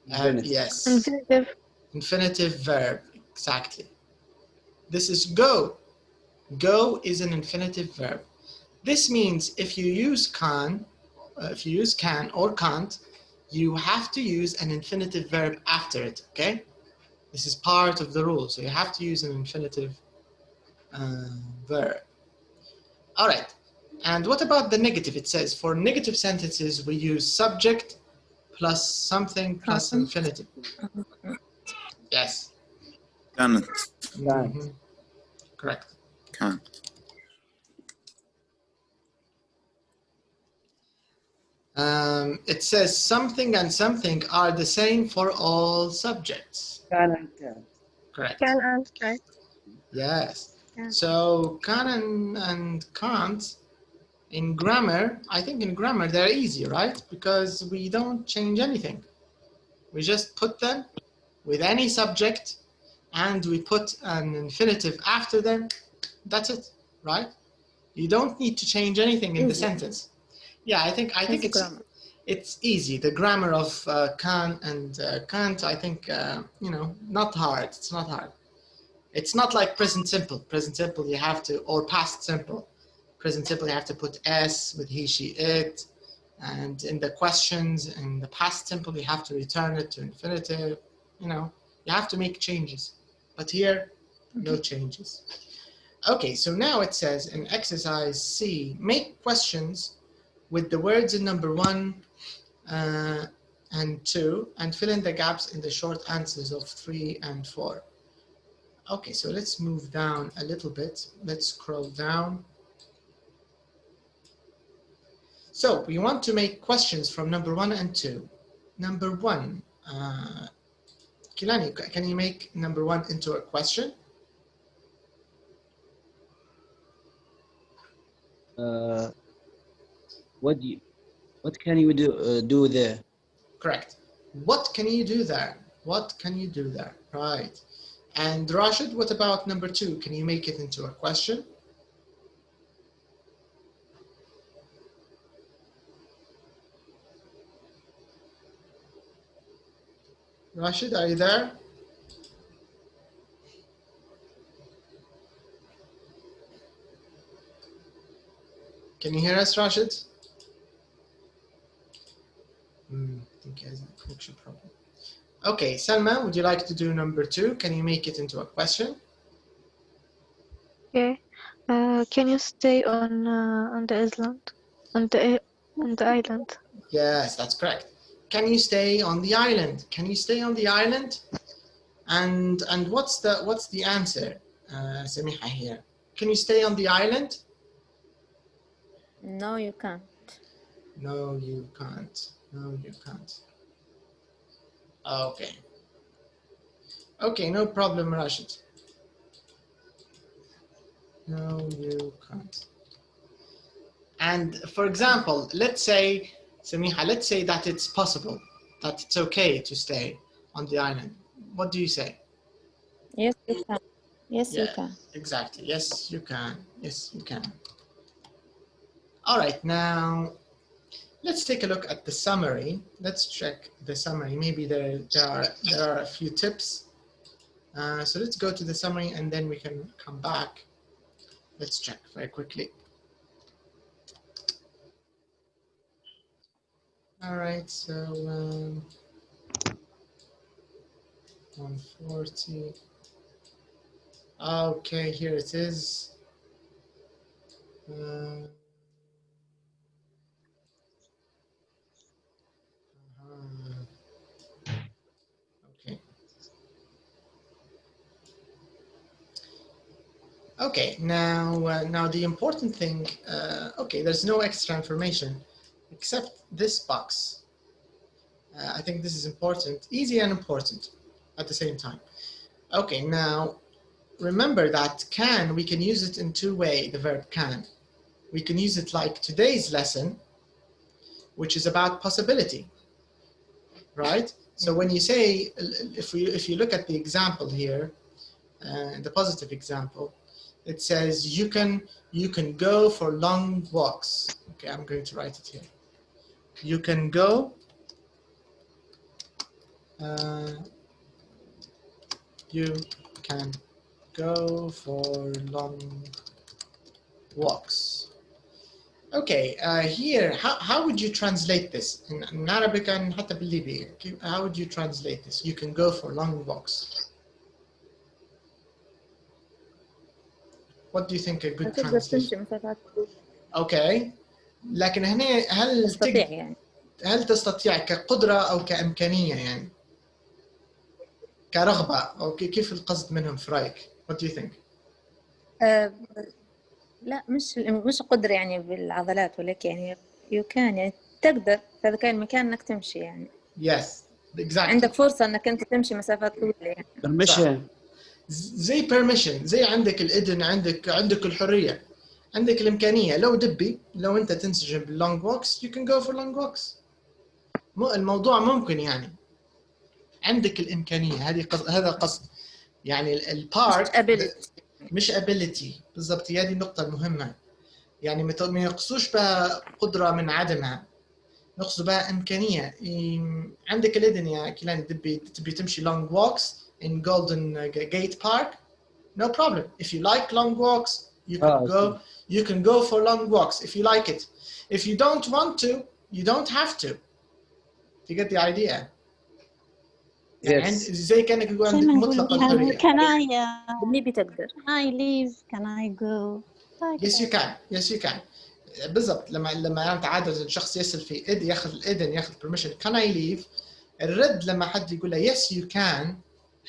yes. Infinitive verb, exactly. This is go. Go is an infinitive verb. This means if you use can or can't, you have to use an infinitive verb after it, okay? This is part of the rule, so you have to use an infinitive verb. All right, and what about the negative? It says for negative sentences, we use subject plus something plus infinitive. Yes. Can't. Mm-hmm. Correct. Can't. It says something and something are the same for all subjects. Can and can't. Correct. Can and can't. Yes. Yeah. So can and can't in grammar, I think in grammar they're easy, right? Because we don't change anything. We just put them with any subject and we put an infinitive after them. That's it, right? You don't need to change anything in the sentence. Yeah, I think it's easy. The grammar of can and can't, I think, not hard. It's not hard. It's not like present simple. Present simple you have to, or past simple. Present simple you have to put s with he, she, it. And in the questions, in the past simple, you have to return it to infinitive. You have to make changes. But here, no changes. Okay, so now it says in exercise C, make questions with the words in number 1 and 2 and fill in the gaps in the short answers of 3 and 4. Okay, so let's move down a little bit. Let's scroll down. So we want to make questions from number 1 and 2. Number 1, Kilani, can you make number 1 into a question? What can you do there? Correct. What can you do there? What can you do there? Right. And Rashid, what about number 2? Can you make it into a question? Rashid, are you there? Can you hear us, Rashid? I think he has a connection problem. Okay, Salma, would you like to do number 2? Can you make it into a question? Okay. Can you stay on the island? On the island. Yes, that's correct. Can you stay on the island? Can you stay on the island? And what's the answer? Samiha here. Can you stay on the island? No, you can't. No, you can't. No, you can't. Okay. Okay, no problem, Rashid. No, you can't. And for example, let's say, Samiha, let's say that it's possible, that it's okay to stay on the island. What do you say? Yes, you can. Yes, you Yeah, can. exactly. Yes, you can. Yes, you can. All right, now let's take a look at the summary. Let's check the summary. Maybe there are a few tips. So let's go to the summary and then we can come back. Let's check very quickly. All right, so 140. Okay, here it is. Okay. Okay, now the important thing, okay, there's no extra information except this box. I think this is important, easy and important at the same time. Okay, now remember that can, we can use it in two ways, the verb can. We can use it like today's lesson, which is about possibility, right? So when you say, if you look at the example here, the positive example, it says you can go for long walks. Okay, I'm going to write it here. You can go you can go for long walks. Okay, here, how would you translate this in Arabic and حتى بالليبي? How would you translate this? You can go for long walks. What do you think a good translation? Okay, لكن هنا هل تستطيع كقدرة أو كإمكانية يعني كرغبة أو كيف القصد منهم في رأيك؟ What do you think? لا مش قدرة يعني بالعضلات ولكن يعني you can يعني تقدر في هذا المكان إنك تمشي يعني. Yes, exactly. عندك فرصة إنك أنت تمشي مسافات طويلة يعني. permission. زي permission، زي عندك الإذن، عندك الحرية، عندك الإمكانية. لو أنت تنسجم باللونج ووكس you can go for long walks. الموضوع ممكن يعني عندك الإمكانية، هذا قصد يعني البارت مش ability بالضبط. هذه النقطة المهمة يعني ما يقصوش بها قدرة من عدمها، نقصد بها إمكانية. عندك الإذن يا كيلان تبي تمشي long walks in Golden Gate Park, no problem. If you like long walks, you can go for long walks if you like it. If you don't want to, you don't have to. You get the idea? Yes. زي كأنك يقول عندك مطلق الحرية. Can I leave? Can I go? Yes you can. Yes you can. بالضبط. لما أنت عادة شخص يسأل في ياخذ الإذن، ياخذ permission. Can I leave? الرد لما حد يقول له yes you can،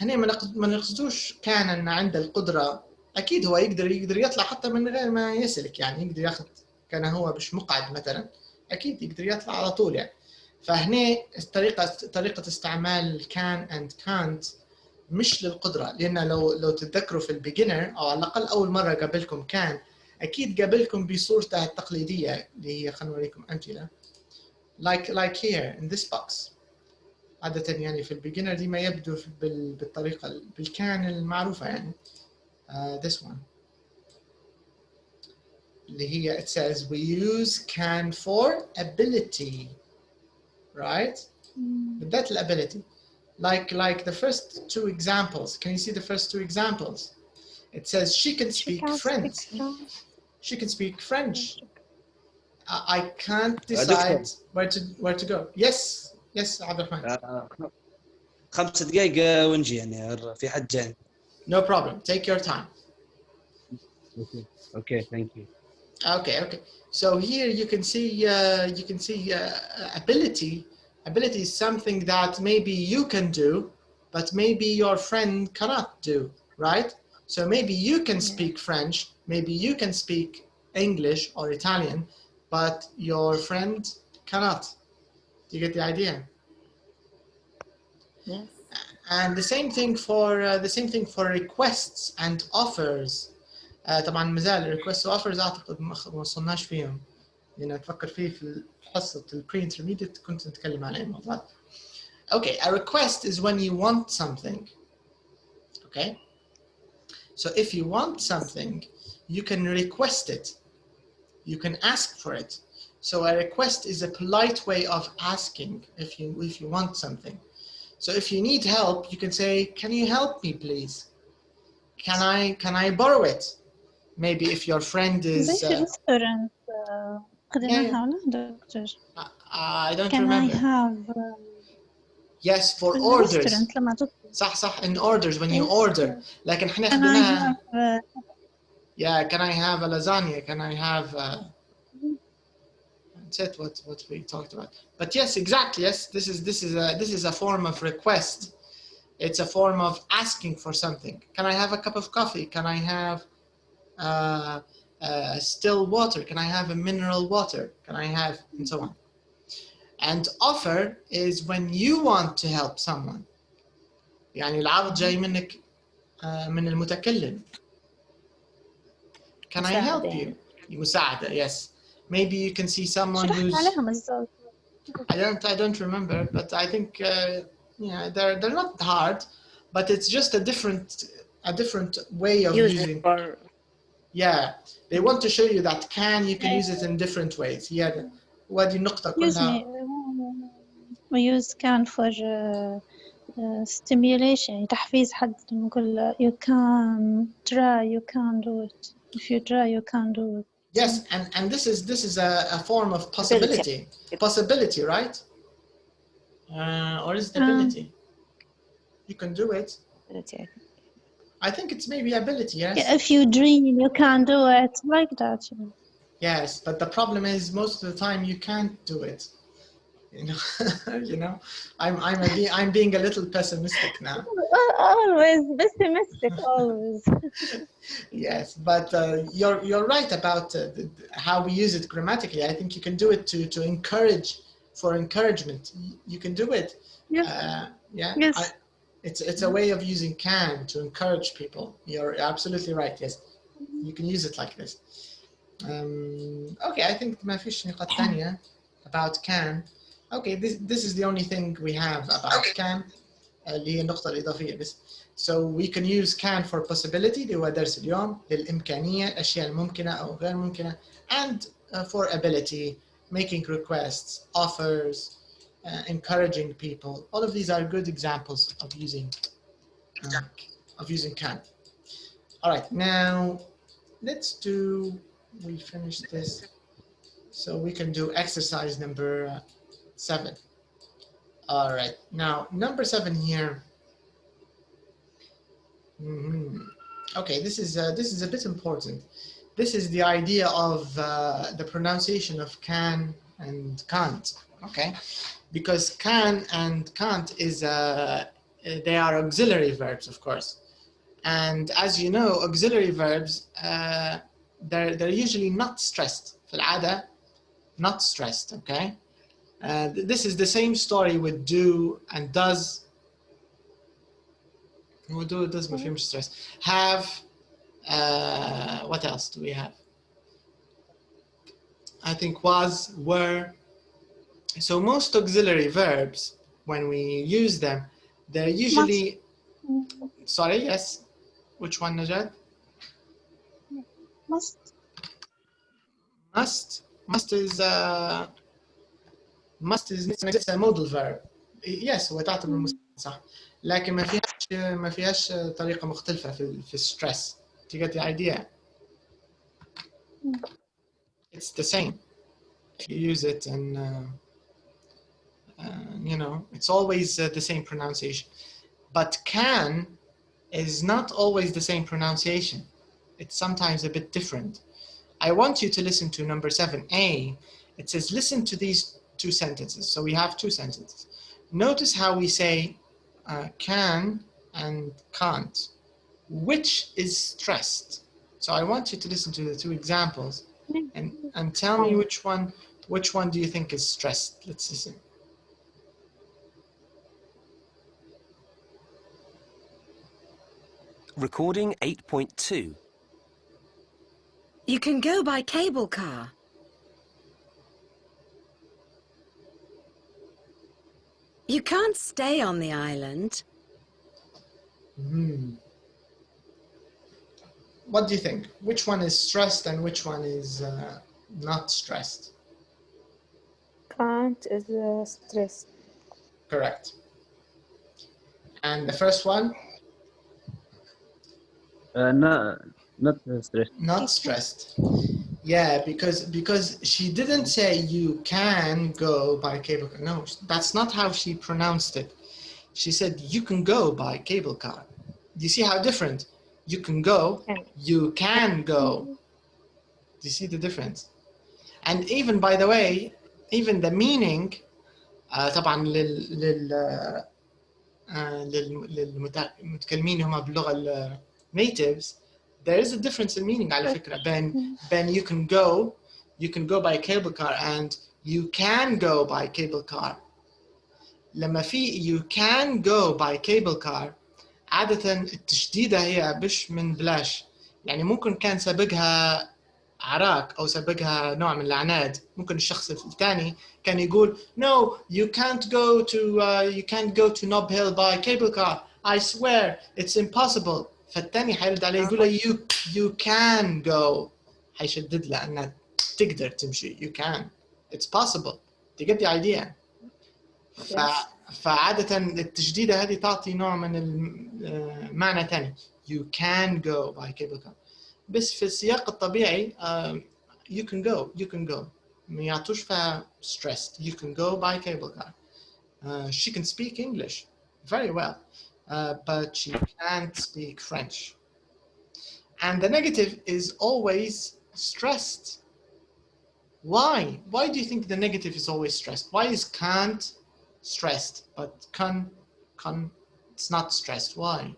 هنا ما نقصدوش كان أن عنده القدرة. أكيد هو يقدر يطلع حتى من غير ما يسألك يعني، يقدر ياخذ كان هو مش مقعد مثلا، أكيد يقدر يطلع على طول يعني. فهنا طريقة استعمال can and can't مش للقدرة، لأن لو تتذكروا في البيجنر أو على الأقل أول مرة قابلكم كان، أكيد قابلكم بصورته التقليدية اللي هي خلونا نوريكم أمثلة like here in this box. عادة يعني في البيجنر دي ما يبدو بالطريقة بالكان المعروفة يعني. This one اللي هي it says we use can for ability, right? بالذات الability. Like the first two examples. Can you see the first two examples? It says she can speak French. She can speak French. I can't decide where to go. Yes, عبد الرحمن. 5 دقائق ونجي يعني في حد جاني. No problem. Take your time. Okay, thank you. Okay. So here you can see ability. Ability is something that maybe you can do, but maybe your friend cannot do, right? So maybe you can speak French, maybe you can speak English or Italian, but your friend cannot. Do you get the idea? Yes. And the same thing for requests and offers. طبعا مازال requests و offers اعتقد ما وصلناش فيهم. لأن تفكر فيه في حصة البري intermediate كنت نتكلم عن الموضوع. Okay, a request is when you want something. Okay? So if you want something, you can request it. You can ask for it. So a request is a polite way of asking if you want something. So if you need help, you can say, "Can you help me, please? Can I borrow it?" Maybe if your friend is. زي في restaurant قريناها ولا دكتور؟ I don't Can remember. I have? Yes, for في orders. restaurant لما تطلب. صح in orders when you Yes. order. لكن احنا Can I خدناها. have? Yeah, can I have a lasagna? Can I have? That's what we talked about. But yes, exactly. Yes, this is a form of request. It's a form of asking for something. Can I have a cup of coffee? Can I have still water? Can I have a mineral water? Can I have, and so on. And offer is when you want to help someone. يعني العرض جاي منك من المتكلم. Can I help you? مساعدة, yes. Maybe you can see someone who's. I don't remember, but I think they're not hard, but it's just a different way of using. Yeah, they want to show you that you can use it in different ways. Yeah, وهذه النقطة كلها. We use can for stimulation. تحفيز حد نقول you can try, you can do it. If you try, you can do it. Yes, and this is a form of possibility. Possibility, right? Or is it ability? You can do it. I think it's maybe ability, yes. Yeah, if you dream, you can do it like that. Yes, but the problem is most of the time you can't do it. You know, I'm being a little pessimistic now. Always pessimistic, always. Yes, but you're right about how we use it grammatically. I think you can do it to encourage, for encouragement. You can do it. Yes. Yeah. Yes. It's a way of using can to encourage people. You're absolutely right. Yes, you can use it like this. Okay, I think ما فيش نقاط ثانية about can. Okay, this is the only thing we have about can. اللي هي النقطة الإضافية بس. So we can use can for possibility اللي هو درس اليوم للإمكانية الأشياء الممكنة أو غير ممكنة, and for ability, making requests, offers, encouraging people. All of these are good examples of using can. All right, now we finished this, so we can do exercise number 7. All right, now number 7 here. Okay, this is a bit important. This is the idea of the pronunciation of can and can't. Okay, because can and can't they are auxiliary verbs, of course, and as you know, auxiliary verbs they're usually not stressed. في العادة not stressed. Okay, this is the same story with do and does. Do does ما فيهمش stress. Have. What else do we have? I think was, were. So most auxiliary verbs, when we use them, they're usually. Sorry, yes. Which one, Najat? Must. Must is a modal verb. Yes, هو تعتبر مساعد صح. لكن ما فيهاش طريقة مختلفة في stress. Do you get the idea? It's the same. You use it and you know, it's always the same pronunciation. But can is not always the same pronunciation. It's sometimes a bit different. I want you to listen to number 7A. It says, listen to these two sentences. So we have two sentences. Notice how we say can and can't. Which is stressed? So I want you to listen to the two examples and tell me which one do you think is stressed? Let's listen. Recording 8.2. You can go by cable car. You can't stay on the island. What do you think? Which one is stressed and which one is not stressed? Can't is stress. Correct. And the first one? No, not stressed. Not stressed. Yeah, because she didn't say you can go by cable car. No, that's not how she pronounced it. She said you can go by cable car. Do you see how different? You can go, you can go. Do you see the difference? And even, by the way, even the meaning طبعا للمتكلمين هم باللغة natives, there is a difference in meaning على فكرة بين you can go by cable car and you can go by cable car. لما في you can go by cable car عادة التشديدة هي مش من بلاش، يعني ممكن كان سابقها عراك أو سابقها نوع من العناد. ممكن الشخص الثاني كان يقول no you can't go to Nob Hill by cable car, I swear it's impossible. فالثاني حيرد عليه يقول له you can go، حيشدد له أنها تقدر تمشي. you can, it's possible. you get the idea. فعادة التشديدة هذه تعطي نوع من المعنى ثاني. you can go by cable car. بس في السياق الطبيعي you can go ما يعطوش فيها stressed. you can go by cable car. She can speak English very well, but she can't speak French. And the negative is always stressed. Why do you think the negative is always stressed? Why is can't stressed but can it's not stressed? Why?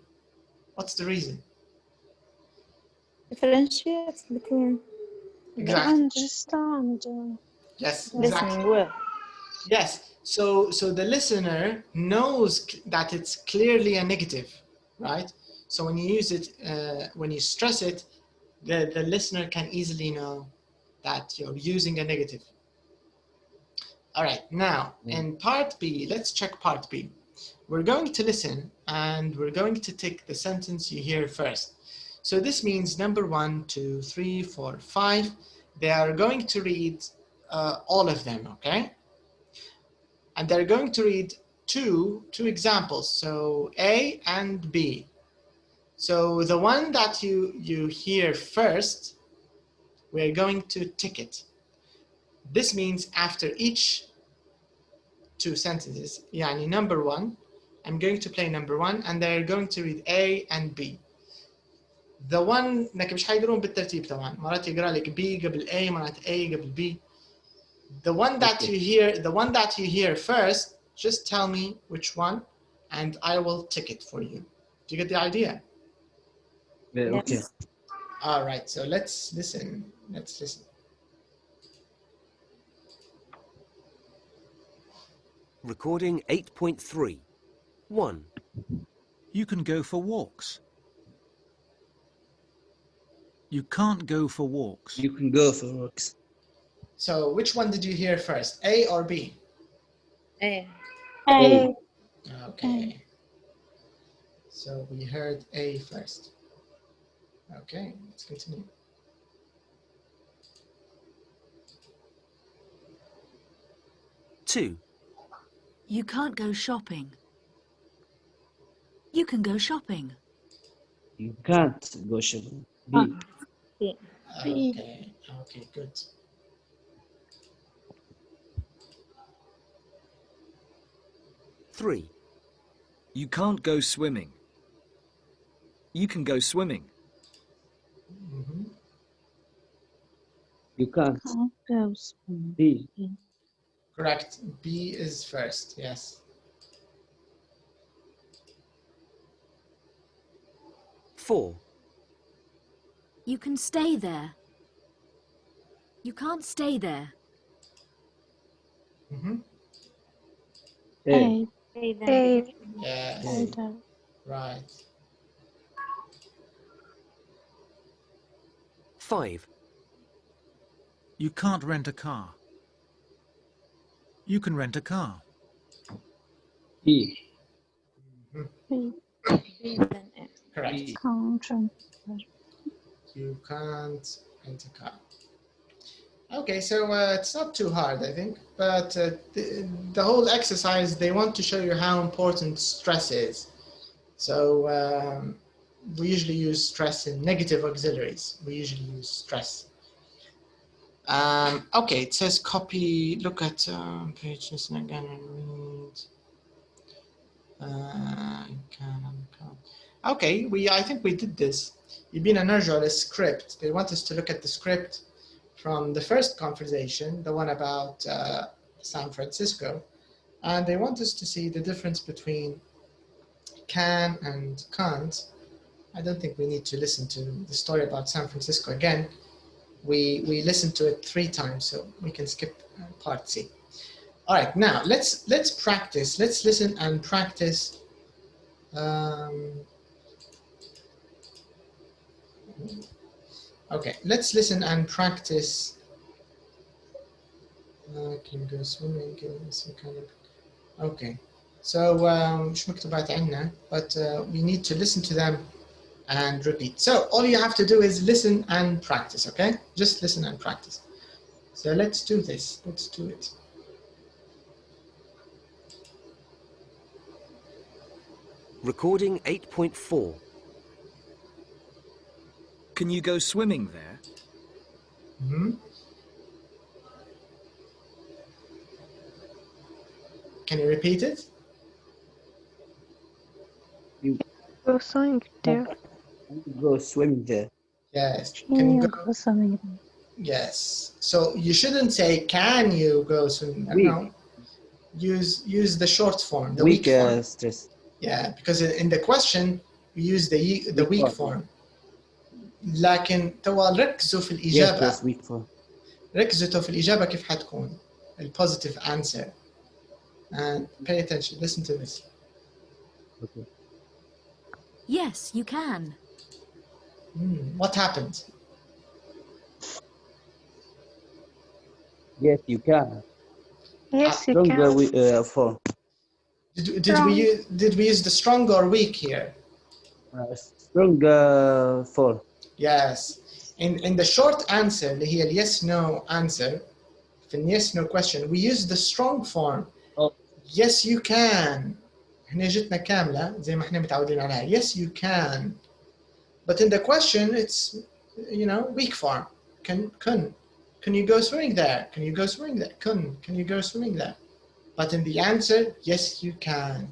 What's the reason? Differentiates between Exactly. Understand. Yes, listening exactly. well. Yes. So the listener knows that it's clearly a negative, right? So when you use it, when you stress it, the listener can easily know that you're using a negative. All right, now in part B, let's check part B. We're going to listen and we're going to take the sentence you hear first. So this means number 1, 2, 3, 4, 5. They are going to read all of them, okay? And they're going to read two examples, so A and B. So the one that you hear first, we're going to tick it. This means after each two sentences, يعني number 1, I'm going to play number 1 and they're going to read A and B. The one انك مش حيقرون بالترتيب طبعا، مرات يقرا لك B قبل A، مرات A قبل B. The one that you hear first, just tell me which one and I will tick it for you. Do you get the idea? Yeah, okay. All right, so let's listen. Recording 8.3. 1. You can go for walks. You can't go for walks. You can go for walks. So which one did you hear first, A or B? A. A. Okay. So we heard A first. Okay, let's continue. Two. You can't go shopping. You can go shopping. You can't go shopping. B. B. Okay, good. Three. You can't go swimming. You can go swimming. You can't. Can't go swimming. B. Correct. B is first. Yes. 4. You can stay there. You can't stay there. Mm-hmm. A. A. Yes. Later. Right. 5. You can't rent a car. You can rent a car. B. B. B then A. Correct. Can't rent. You can't rent a car. Okay, so it's not too hard, I think, but the whole exercise, they want to show you how important stress is. So we usually use stress in negative auxiliaries. We usually use stress. Okay, it says copy, look at page, listen again and read. Okay, I think we did this. يبينا نرجع للسcript. They want us to look at the script from the first conversation, the one about San Francisco, and they want us to see the difference between can and can't. I don't think we need to listen to the story about San Francisco again. We listened to it 3 times, so we can skip part C. All right, now let's practice. Let's listen and practice. Okay, let's listen and practice. Can go swimming. Some kind of. Okay, so مش مكتوبات عندنا, but we need to listen to them and repeat. So all you have to do is listen and practice. Okay, just listen and practice. So let's do this. Let's do it. Recording 8.4. Can you go swimming there? Mm-hmm. Can you repeat it? You Go swimming there. go swimming there. Yes. Can you go? Go swimming. Yes. So you shouldn't say can you go swimming. No. Use the short form, the weak form. Stress. Yeah, because in the question we use the weak form. لكن توا ركزوا في الإجابة. Yes, weak form. ركزوا في الإجابة كيف حتكون. The positive answer. And pay attention. Listen to this. Okay. Yes, you can. What happened? Yes, you can. Yes, you Stronger can. form. Did we use the strong or weak here? Stronger form. Yes. In the short answer اللي هي yes no answer في yes no question we use the strong form. Oh. Yes you can. احنا جتنا كاملة زي ما احنا متعودين عليها. Yes you can. But in the question it's weak form. Can you go swimming there? Can you go swimming there? Can you go swimming there? But in the answer, yes you can.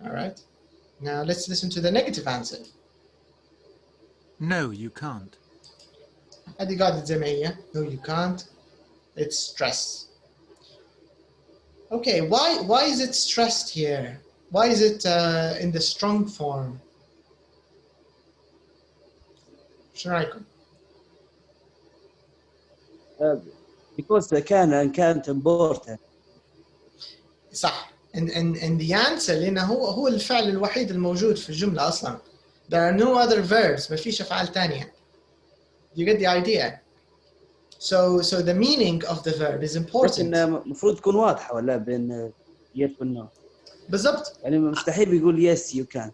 All right. Now let's listen to the negative answer. No, you can't. هذه قاعدة زي ما هي. No, you can't. It's stress. Okay, why is it stressed here? Why is it in the strong form? شو رأيكم؟ Because the can and can't important. صح. And the answer لأنه هو الفعل الوحيد الموجود في الجملة أصلاً. There are no other verbs. ما فيش أفعال تانية. You get the idea. So the meaning of the verb is important. لكن المفروض تكون واضحة ولا بين yes و no. بالضبط. يعني مستحيل يقول yes you can.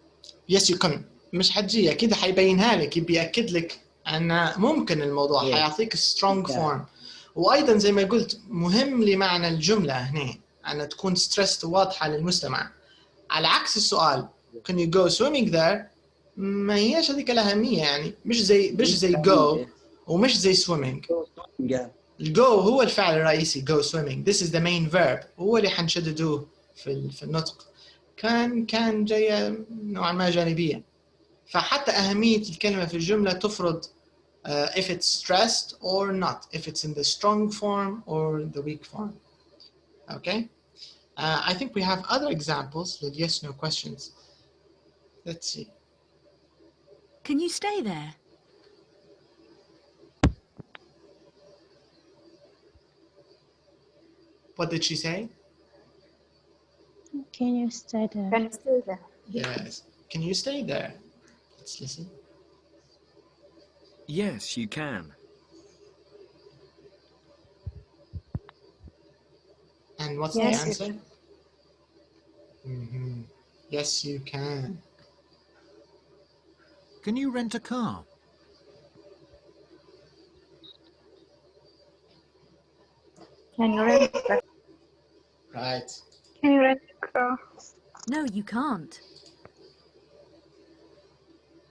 Yes you can. مش حتجي أكيد حيبينها لك يبي يأكد لك أن ممكن الموضوع حيعطيك strong form. وأيضا زي ما قلت مهم لمعنى الجملة هنا أن تكون stressed واضحة للمستمع. على عكس السؤال can you go swimming there ما هيش هذيك الأهمية يعني مش زي go ومش زي swimming. الgo هو الفعل الرئيسي go swimming. This is the main verb. هو اللي حنشددوه في النطق. كان جاية نوعا ما جانبية. فحتى أهمية الكلمة في الجملة تفرض if it's stressed or not, if it's in the strong form or the weak form. Okay? I think we have other examples with yes/no questions. Let's see. Can you stay there? What did she say? Can you stay there? Can you stay there? Yes. Can you stay there? Let's listen. Yes, you can. And what's Yes, the you answer? Yes, you can. Can you rent a car? Can you rent a Right. Can you rent a car? No, you can't.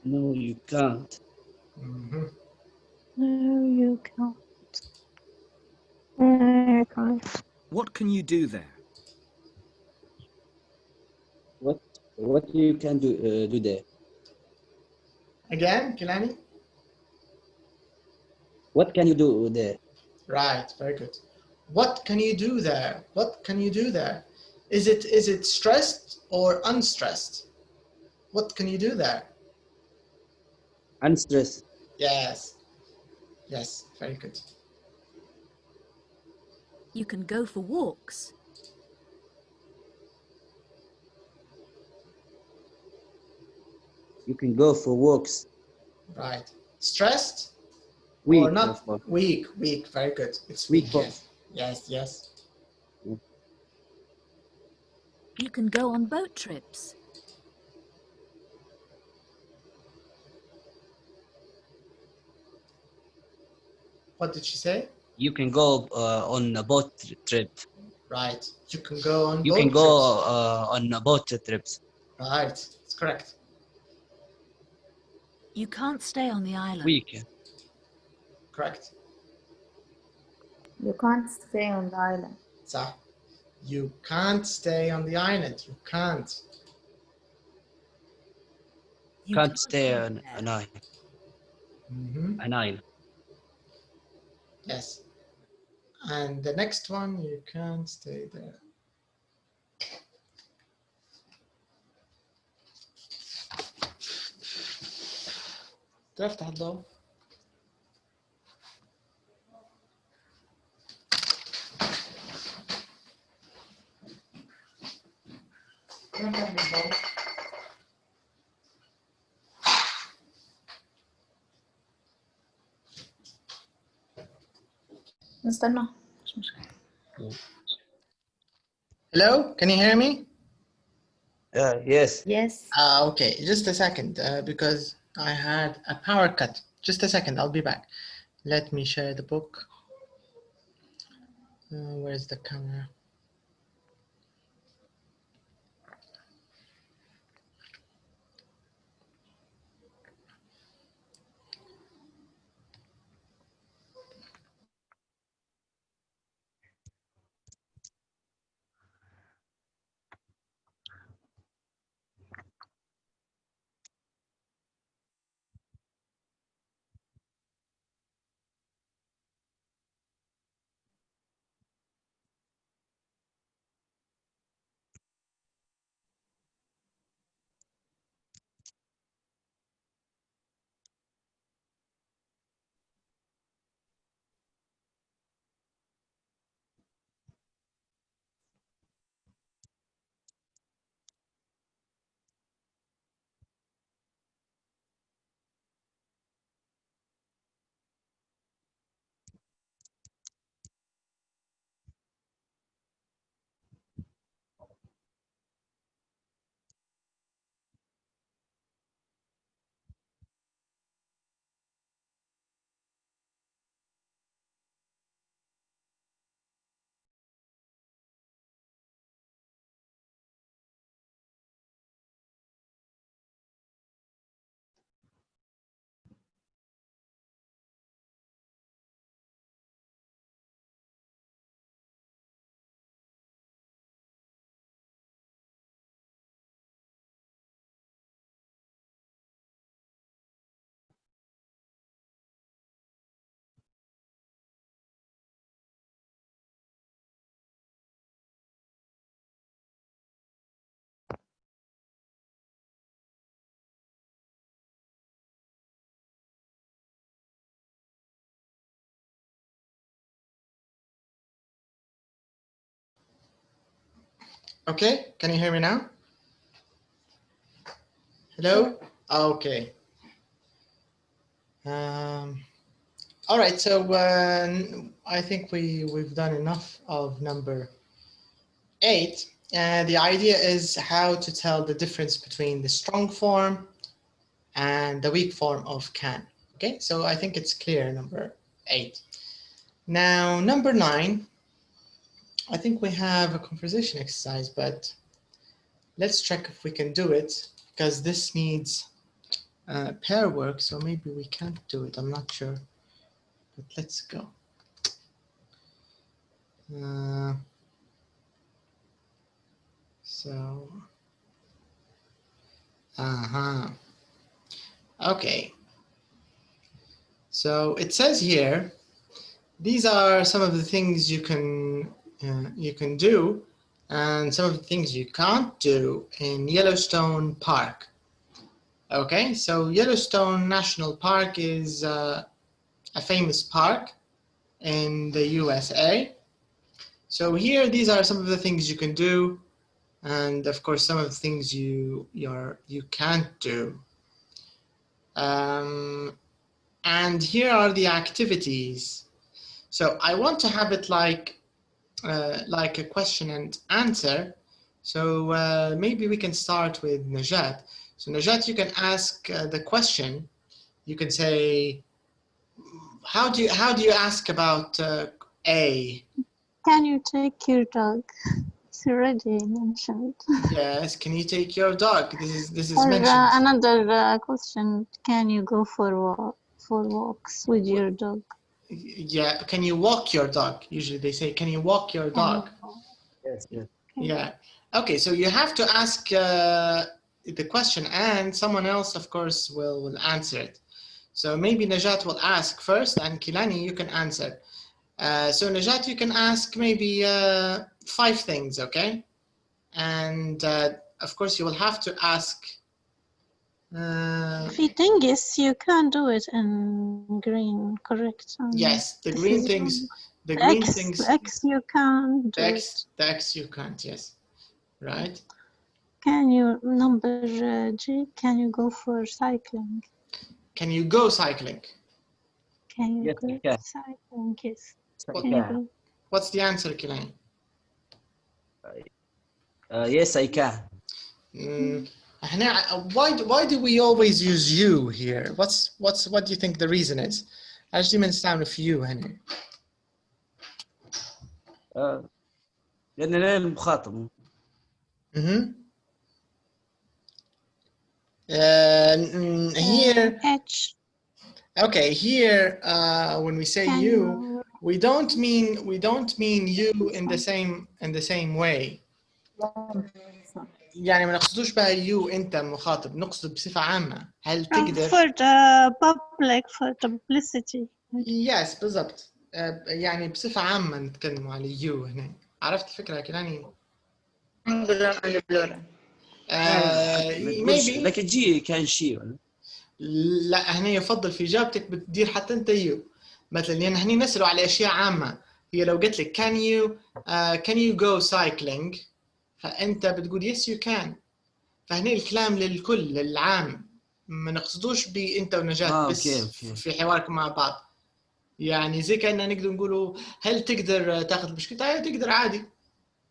No, you can't. No, you can't. No, I can't. What can you do there? What you can do there? Again, Kilani? What can you do there? Right, very good. What can you do there? What can you do there? Is it stressed or unstressed? What can you do there? Unstressed. Yes. Yes, very good. You can go for walks. You can go for walks. Right. Stressed Weak. or not? Weak, weak, very good. It's Weak weak, both. yes. Yes, yes. You can go on boat trips. What did she say? You can go on a boat trip. Right. You can go on You boat can go trips. on a boat trips. Right, it's correct. You can't stay on the island. Weak. Correct. You can't stay on the island. صح. You can't stay on the island. You can't. You Can't stay on there. an island. An island. Yes. And the next one, you can't stay there. تفتح الضوء. نستنى مش مشكلة. Hello, can you hear me? Yes. Yes. Okay, just a second, because I had a power cut. Just a second, I'll be back. Let me share the book. Where's the camera? Okay, can you hear me now? Hello? Okay. All right, so I think we've done enough of number 8. And the idea is how to tell the difference between the strong form and the weak form of can. Okay, so I think it's clear, number 8. Now, number 9, I think we have a conversation exercise, but let's check if we can do it, because this needs pair work, so maybe we can't do it. I'm not sure, but let's go. Okay. So it says here, these are some of the things you can do, and some of the things you can't do in Yellowstone Park. Okay, so Yellowstone National Park is a famous park in the USA. So here, these are some of the things you can do, and of course, some of the things you can't do. And here are the activities. So I want to have it like a question and answer. So maybe we can start with Najat. So Najat, you can ask the question. You can say, how do you ask about A? Can you take your dog? It's already mentioned. Yes, can you take your dog? This is Or mentioned. another question, can you go for walks with your dog? Yeah, can you walk your dog? Usually they say, can you walk your dog? Yes, yes. Yeah. Okay, so you have to ask the question, and someone else, of course, will answer it. So maybe Najat will ask first, and Kilani, you can answer. So Najat, you can ask maybe 5 things, okay? And of course, you will have to ask. If you think yes, you can do it in green, correct? Yes, the green things. The green things. The X you can do The X you can't. Yes, right. Can you number G? Can you go for cycling? Can you go cycling? Can you Yes, go you can. cycling? Yes. Can you go? What's the answer, Kilani? Yes, I can. Why do we always use you here? What do you think the reason is? عايش دي نستعمل في you هنا. لأن أنا المخاطب. Here. H. Okay, here when we say you, we don't mean you in the same way. يعني ما نقصدوش بقى you أنت مخاطب، نقصد بصفة عامة. هل تقدر؟ For the public, for the publicity. Yes بالضبط. يعني بصفة عامة نتكلم على you هنا. عرفت الفكرة كلاني؟ maybe. لكن جي كان شي ولا؟ لا هنا يفضل في إجابتك بتدير حتى أنت you. مثلا لأن هني نسألوا على أشياء عامة. هي لو قلت لك can you go cycling؟ فأنت بتقول yes you can. فهنا الكلام للكل للعام. ما نقصدوش بأنت ونجاة بس أوكي. في حواركم مع بعض. يعني زي كأننا نقدر نقوله هل تقدر تاخذ بشكلتها؟ تقدر عادي.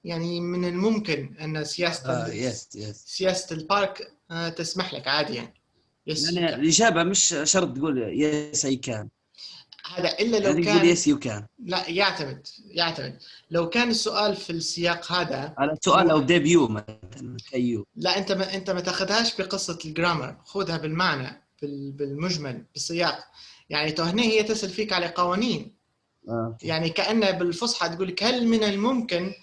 يعني من الممكن أن سياسة البارك تسمح لك عادي يعني. يعني الإجابة مش شرط تقول yes I can. هذا إلا لو يعني كان تقول yes you can. لا يعتمد لو كان السؤال في السياق هذا. على السؤال لو بدأ بيو مثلا كيو. لا أنت ما تاخذهاش بقصة الجرامر، خذها بالمعنى بالمجمل بالسياق. يعني هنا هي تسأل فيك على قوانين. يعني كأنه بالفصحى تقول لك هل من الممكن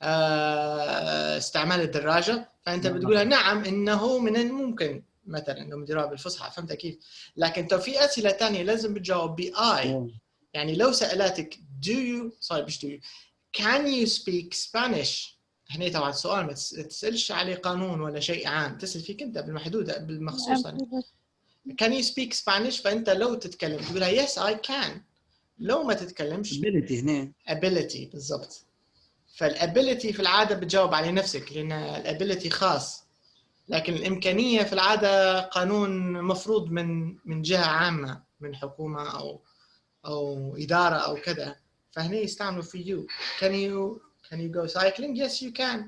استعمال الدراجة؟ فأنت بتقولها نعم إنه من الممكن مثلا لو مديرها بالفصحى. فهمت كيف؟ لكن تو في أسئلة تانية لازم بتجاوب بI. يعني لو سألتك can you speak Spanish؟ هنا طبعا سؤال ما تسألش عليه قانون ولا شيء عام، تسأل فيك أنت بالمحدودة بالمخصوص. can you speak Spanish؟ فأنت لو تتكلم تقولها yes I can. لو ما تتكلمش ability هنا ability بالضبط. فالابيليتي في العادة بتجاوب على نفسك لأن الابيليتي خاص، لكن الإمكانية في العادة قانون مفروض من جهة عامة، من حكومة أو إدارة أو كذا، فهنا يستعملوا في you. Can you go cycling? Yes you can.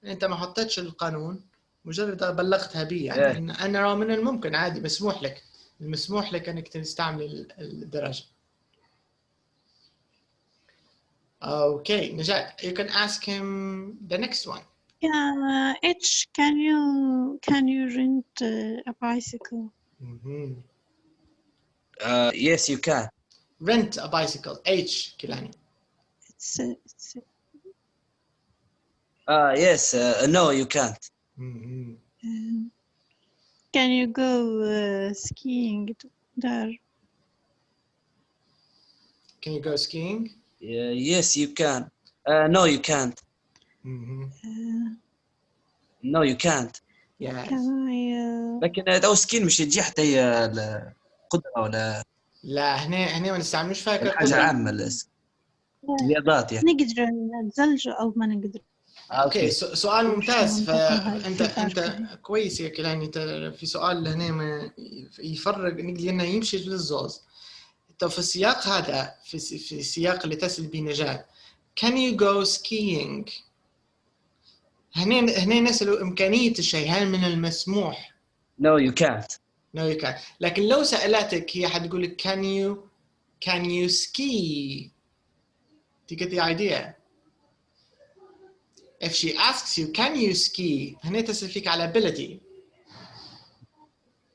أنت ما حطيتش القانون، مجرد بلغتها بي يعني أنا من الممكن عادي مسموح لك، المسموح لك أنك تستعمل الدراجة. Okay, Najat, you can ask him the next one. Yeah, H, can you rent a bicycle? Yes, you can. Rent a bicycle. H, Kilani. It's Yes, no, you can't. can you go skiing there? Can you go skiing? Yes, you can. No, you can't. No, you can't. Yes. Can I لكن تو سكين مش تجي حتى هي القدرة ولا لا هنا ما نستعملش فيها حاجة كقدرة. عامة رياضات يعني. نقدر نتزلج أو ما نقدر؟ اوكي سؤال ممتاز. فانت كويس يا كيلاني، انت في سؤال هنا ما يفرق نقدر انه يمشي للزوز. في السياق هذا في السياق اللي تسأل به نجاة can you go skiing، هنا نسألوا إمكانية الشيء، هل من المسموح؟ No, you can't. No, you can't. لكن لو سألتك هي حتقول لك can you ski؟ Do you get the idea? If she asks you can you ski، هنا تسأل فيك على ability.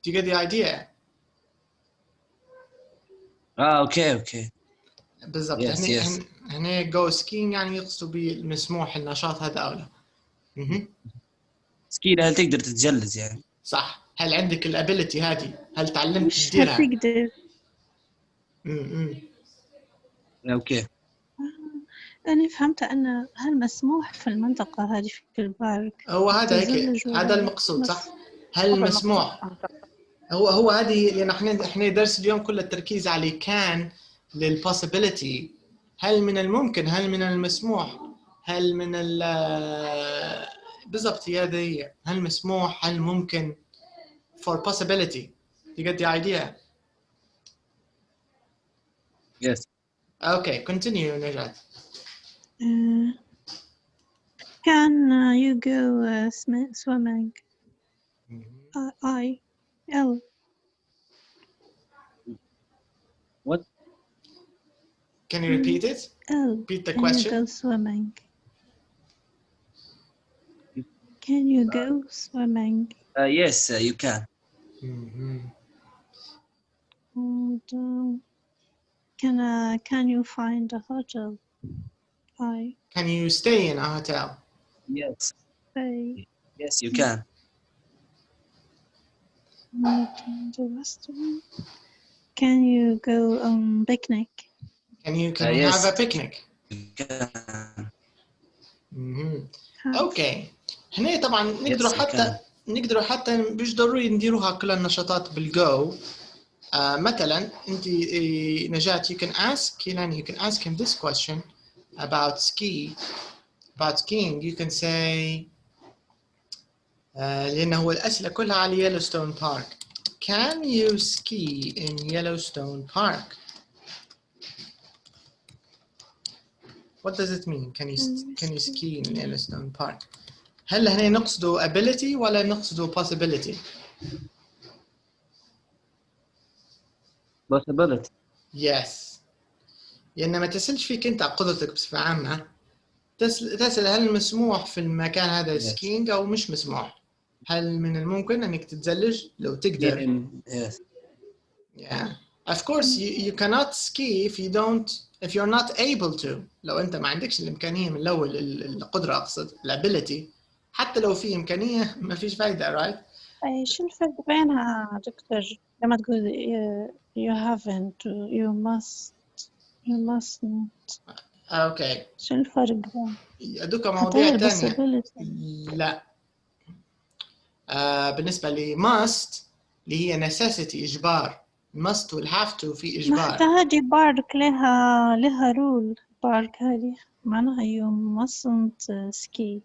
Do you get the idea? اوكي بالضبط. yes. هنا go skiing يعني يقصدوا بالمسموح النشاط هذا أو لا. سكين هل تقدر تتجلز يعني؟ صح. هل عندك الابيليتي هذه؟ هل تعلمت مش تديرها؟ هتقدر. اوكي. أنا فهمت أن هل مسموح في المنطقة هذه في البارك؟ هو هذا هيك، هذا المقصود صح؟ هل مسموح؟ هو هذه لأن احنا درس اليوم كل التركيز على كان للبوسيبيليتي، هل من الممكن، هل من المسموح، هل من بالضبط هي هل مسموح، هل ممكن for possibility. You get the idea? Yes. Okay, continue Najat. Can you go swimming? L. What? Can you repeat it? L. Repeat the Can question. you go swimming? Can you go swimming? Yes, you can. And, can you find a hotel? Can you stay in a hotel? Yes. Stay. Yes, you can. The restaurant. Can you go on picnic? Can you yes. have a picnic? You can. Okay. هنا طبعا نقدروا حتى مش ضروري نديروها كل النشاطات بالجو. مثلا انت نجاة you can ask him this question about skiing. You can say لأنه هو الأسئلة كلها على Yellowstone Park. Can you ski in Yellowstone Park? What does it mean? Can you ski in Yellowstone Park? هل هنا نقصدوا ability ولا نقصدوا possibility؟ Possibility. Yes. لأن ما تسألش فيك أنت قدرتك بصفة عامة، تسأل هل مسموح في المكان هذا سكينج أو مش مسموح؟ هل من الممكن أنك تتزلج لو تقدر؟ Yes. Yeah. Of course you cannot ski if you're not able to. لو أنت ما عندكش الإمكانية من الأول، القدرة أقصد الability، حتى لو في إمكانية ما فيش فايدة right؟ شو الفرق بينها دكتور لما تقول you haven't you must not؟ أوكي. شو الفرق؟ أدوك مواضيع تانية. لا. بالنسبة لي must اللي هي necessity إجبار. must وال have to في إجبار. ما حتى هذه بارك لها رول بارك هذه. معناها you mustn't ski.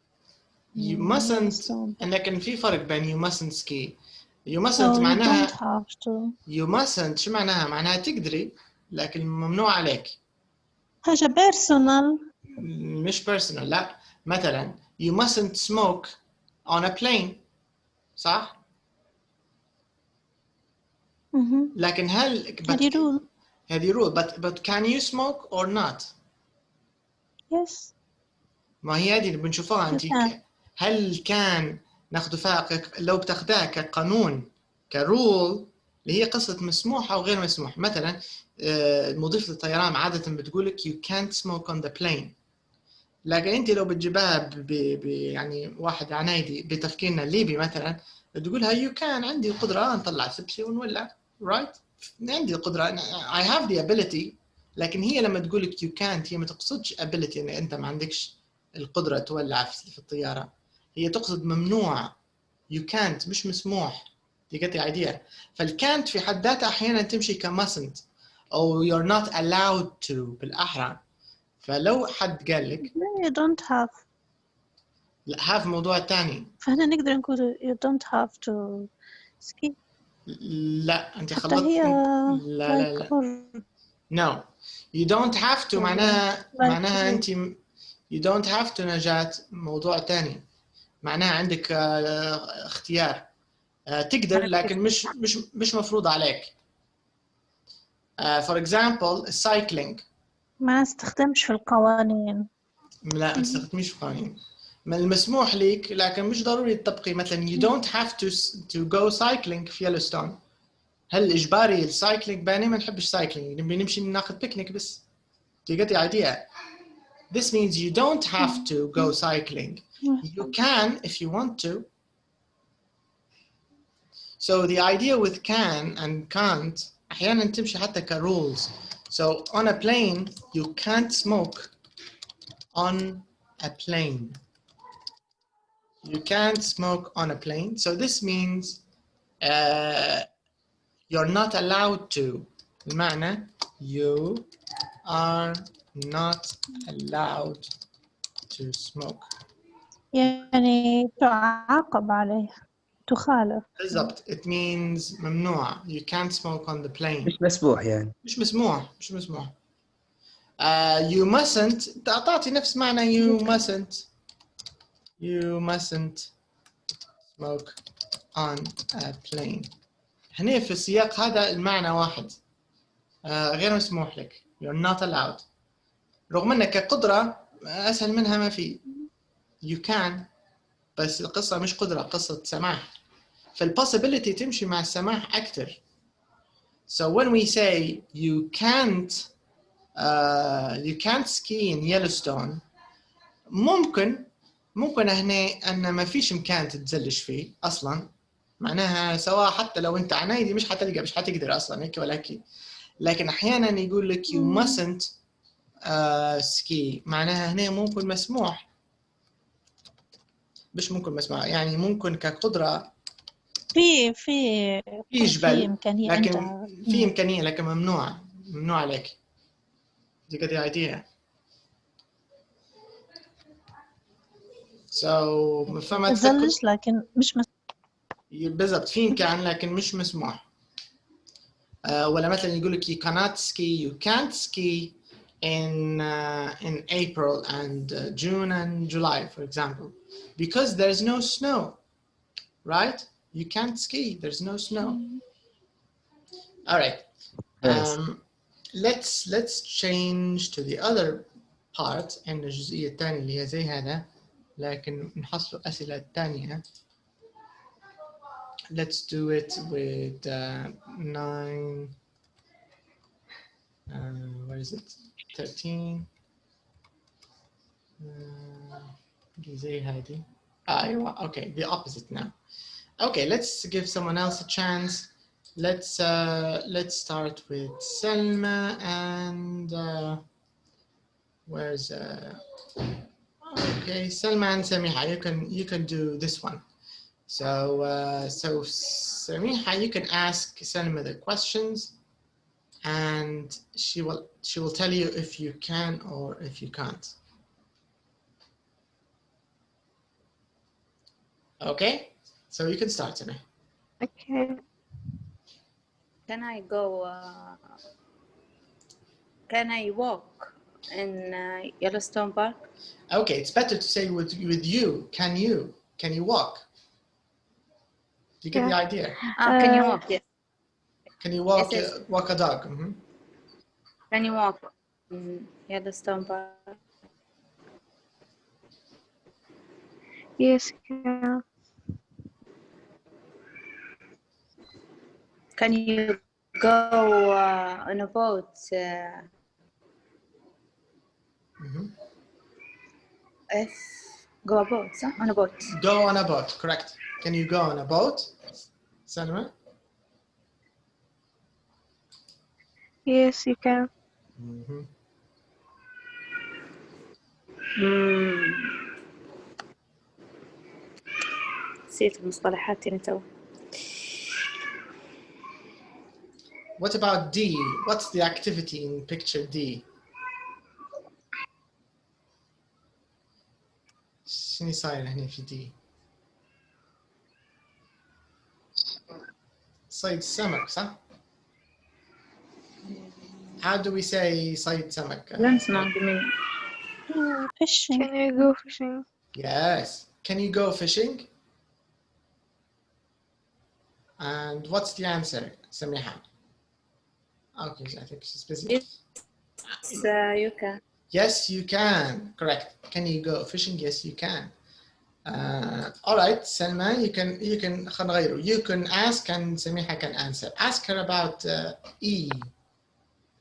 You mustn't. لكن في فرق بين you mustn't ski. You mustn't No, معناها you don't have to. you mustn't شو معناها؟ معناها تقدري لكن ممنوع عليك. حاجة personal. مش personal لا. مثلا you mustn't smoke on a plane. صح؟ لكن هل هذه rule. هذه rule but can you smoke or not؟ Yes. ما هي هذه اللي بنشوفها أنت. هل كان ناخذ فيها لو بتاخذها كقانون كرول اللي هي قصة مسموح أو غير مسموح. مثلا مضيفة الطيران عادة بتقول لك you can't smoke on the plane. لكن أنت لو بتجيبها يعني واحد عنايدي بتفكيرنا الليبي مثلا تقولها you can عندي القدرة نطلع سبسي ونولع right. عندي القدرة I have the ability. لكن هي لما تقول لك you can't هي ما تقصدش ability إن أنت ما عندكش القدرة تولع في الطيارة. هي تقصد ممنوع. you can't مش مسموح. دي get the idea. فالcan't في حد ذاتها أحيانا تمشي كmustn't أو you're not allowed to بالأحرى. فلو حد قال لك you don't have. لا have موضوع تاني. فهنا نقدر نقول you don't have to ski. لا أنت حتى خلطت. هي لا no you don't have to معناها أنت you don't have to نجاة موضوع تاني. معناها عندك اختيار. تقدر لكن مش مفروض عليك. for example cycling ما استخدمش في القوانين. لا ما تستخدميش في القوانين. من المسموح لك لكن مش ضروري تطبقي. مثلا you don't have to go cycling في يلوستون. هل إجباري السايكلينج؟ باني ما نحبش سايكلينج نبي نمشي ناخذ بيكنيك بس. Do you get the idea? This means you don't have to go cycling. You can if you want to. So the idea with can and can't أحيانا تمشي حتى كrules. So on a plane you can't smoke on a plane. You can't smoke on a plane. So this means you're not allowed to. بمعنى you are not allowed to smoke. يعني تعاقب عليه تخالف. بالضبط. It means ممنوع. You can't smoke on the plane. مش مسموح يعني. مش مسموح. You mustn't تعطي نفس معنى you mustn't. You mustn't smoke on a plane. هنا في السياق هذا المعنى واحد. غير مسموح لك. You're not allowed. رغم أنك قدرة أسهل منها ما في. You can. بس القصة مش قدرة قصة سماح. فالpossibility تمشي مع السماح أكتر. So when we say you can't ski in Yellowstone ممكن هنا أن ما فيش إمكان تتزلج فيه أصلاً. معناها سواء حتى لو أنت عنايدي مش حتقدر أصلاً هيك ولا هيك. لكن أحياناً يقول لك you mustn't ski. معناها هنا ممكن مسموح. مش ممكن مسموح يعني ممكن كقدرة في إمكانية. لكن في إمكانية لكن ممنوع عليك. دي كده idea. So فما تزلج لكن مش بالضبط في إمكان لكن مش مسموح. ولا مثلا يقول لك you cannot ski, you can't ski in April and June and July, for example, because there's no snow, right? You can't ski, there's no snow. All right. Let's change to the other part. إن الجزئية الثانية اللي هي زي هذا لكن نحصل أسئلة تانية. Let's do it with 9. Where is it? 13. زي هذه. Okay, the opposite now. Okay, let's give someone else a chance. Let's start with Selma and where's okay, Selma and Samiha. You can do this one. So Samiha, you can ask Selma the questions, and she will tell you if you can or if you can't. Okay, so you can start, Sameh. Okay. Can I go? Can I walk in Yellowstone Park? Okay, it's better to say with you. Can you walk? Do you get the idea? Can you walk? Yes. Can you walk Yes, walk a dog? Can you walk in Yellowstone Park? Yes, yeah. Can you go on a boat? If go a boat, on a boat. Go on a boat, correct. Can you go on a boat, Salma? Yes, you can. نسيت المصطلحات يعني تو. What about D? What's the activity in picture D? شنو صاير هنا في D؟ صيد السمك صح؟ How do we say صيد سمك? لا نسمع مني. Fishing. Can you go fishing? Yes. Can you go fishing? And what's the answer, Samiha? Okay, I think she's busy. Yes, you can. Yes, you can. Correct. Can you go fishing? Yes, you can. All right, Salma, you can خلينا نغيره. You can ask and Samiha can answer. Ask her about E.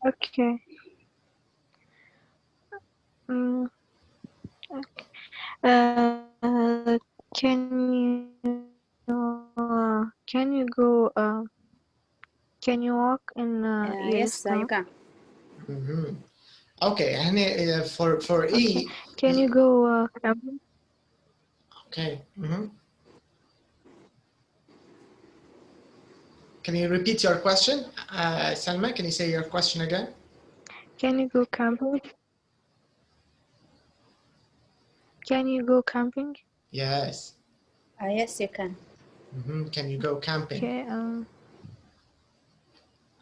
Okay. Can you go? Can you walk in Yes, Yellowstone? you can. Okay, هنا for E. Okay. Can you go camping? Okay. Can you repeat your question, Salma? Can you say your question again? Can you go camping? Can you go camping? Yes. Yes, you can. Can you go camping? Okay.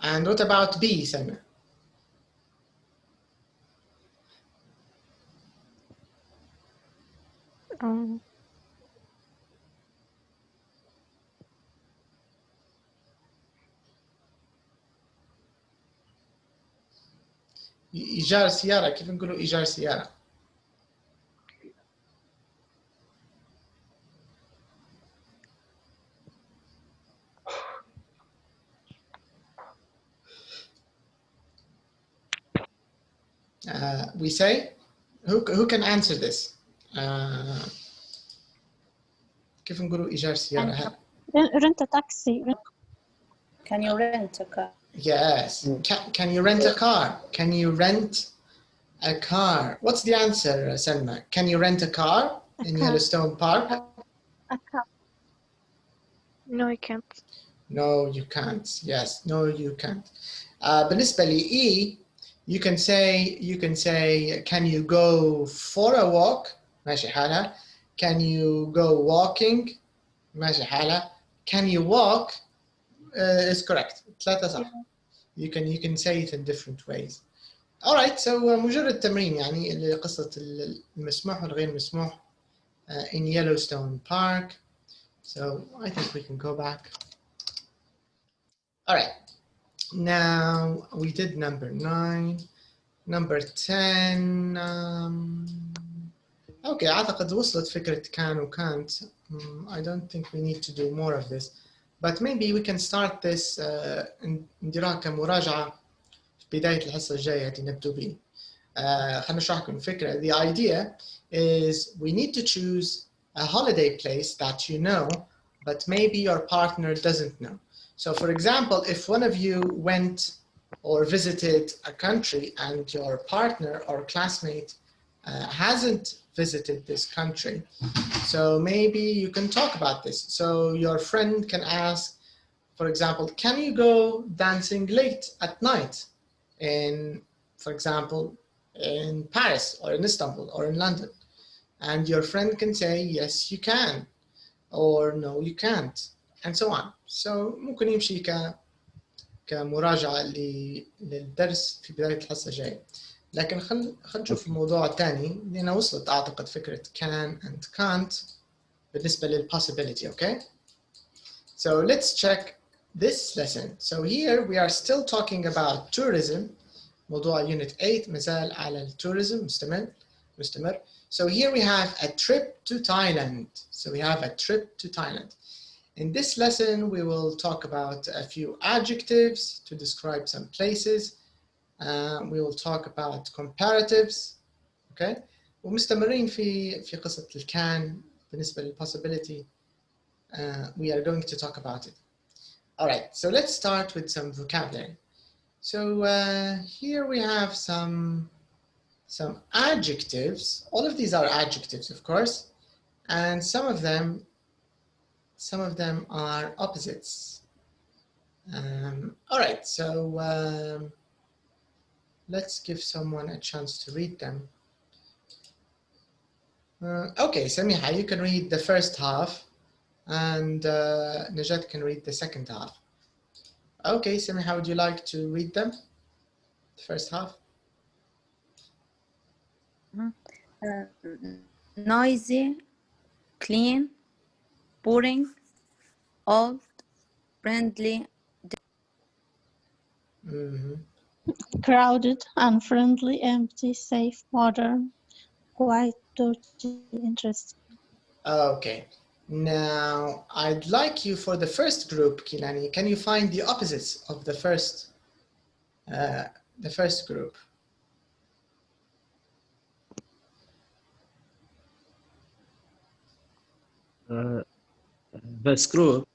And what about B, Salma? إيجار سيارة، كيف نقولوا إيجار سيارة؟ We say, who can answer this? كيف نقولوا إيجار سيارة؟ Rent a taxi. Can you rent a car? Yes. Can you rent a car? Can you rent a car? What's the answer, Selma? Can you rent a car in Yellowstone Park? A car. No, I can't. No, you can't. Yes, no, you can't. بالنسبة لي E, you can say, can you go for a walk? ماشي حالها. Can you go walking? ماشي حالها. Can you walk? Is correct. ثلاثة صح. You can say it in different ways. All right, so مجرد تمرين يعني لقصة المسموح والغير مسموح in Yellowstone Park. So I think we can go back. All right. Now we did number 9, number 10. Okay, أعتقد وصلت فكرة كان و can't. I don't think we need to do more of this, but maybe we can start this نديرها كمراجعة في بداية الحصة الجاية اللي نبدو به. خلنا نشرح لكم الفكرة. The idea is we need to choose a holiday place that you know, but maybe your partner doesn't know. So for example, if one of you went or visited a country and your partner or classmate hasn't visited this country, so maybe you can talk about this. So your friend can ask, for example, can you go dancing late at night in, for example, in Paris or in Istanbul or in London? And your friend can say, yes, you can. or no you can't and so on. So ممكن يمشي كمراجعة للدرس في بداية الحصة الجاية. لكن خل نشوف الموضوع الثاني لأن وصلت أعتقد فكرة can and can't بالنسبة للpossibility. Okay? So let's check this lesson. So here we are still talking about tourism. موضوع unit 8 مازال على tourism مستمر. So here we have a trip to Thailand. So we have a trip to Thailand. In this lesson, we will talk about a few adjectives to describe some places. We will talk about comparatives. Okay? ومستمرين في قصة الكان بالنسبة للpossibility. We are going to talk about it. All right, so let's start with some vocabulary. So here we have some adjectives. All of these are adjectives, of course, and some of them are opposites. All right, so let's give someone a chance to read them. Okay, Samiha, you can read the first half, and Najat can read the second half. Okay, Samiha, would you like to read them? The first half? Noisy, clean, boring, old, friendly. Crowded, unfriendly, empty, safe, modern, quiet, dirty, interesting. Okay. Now, I'd like you for the first group, Kilani, can you find the opposites of the first group? First group.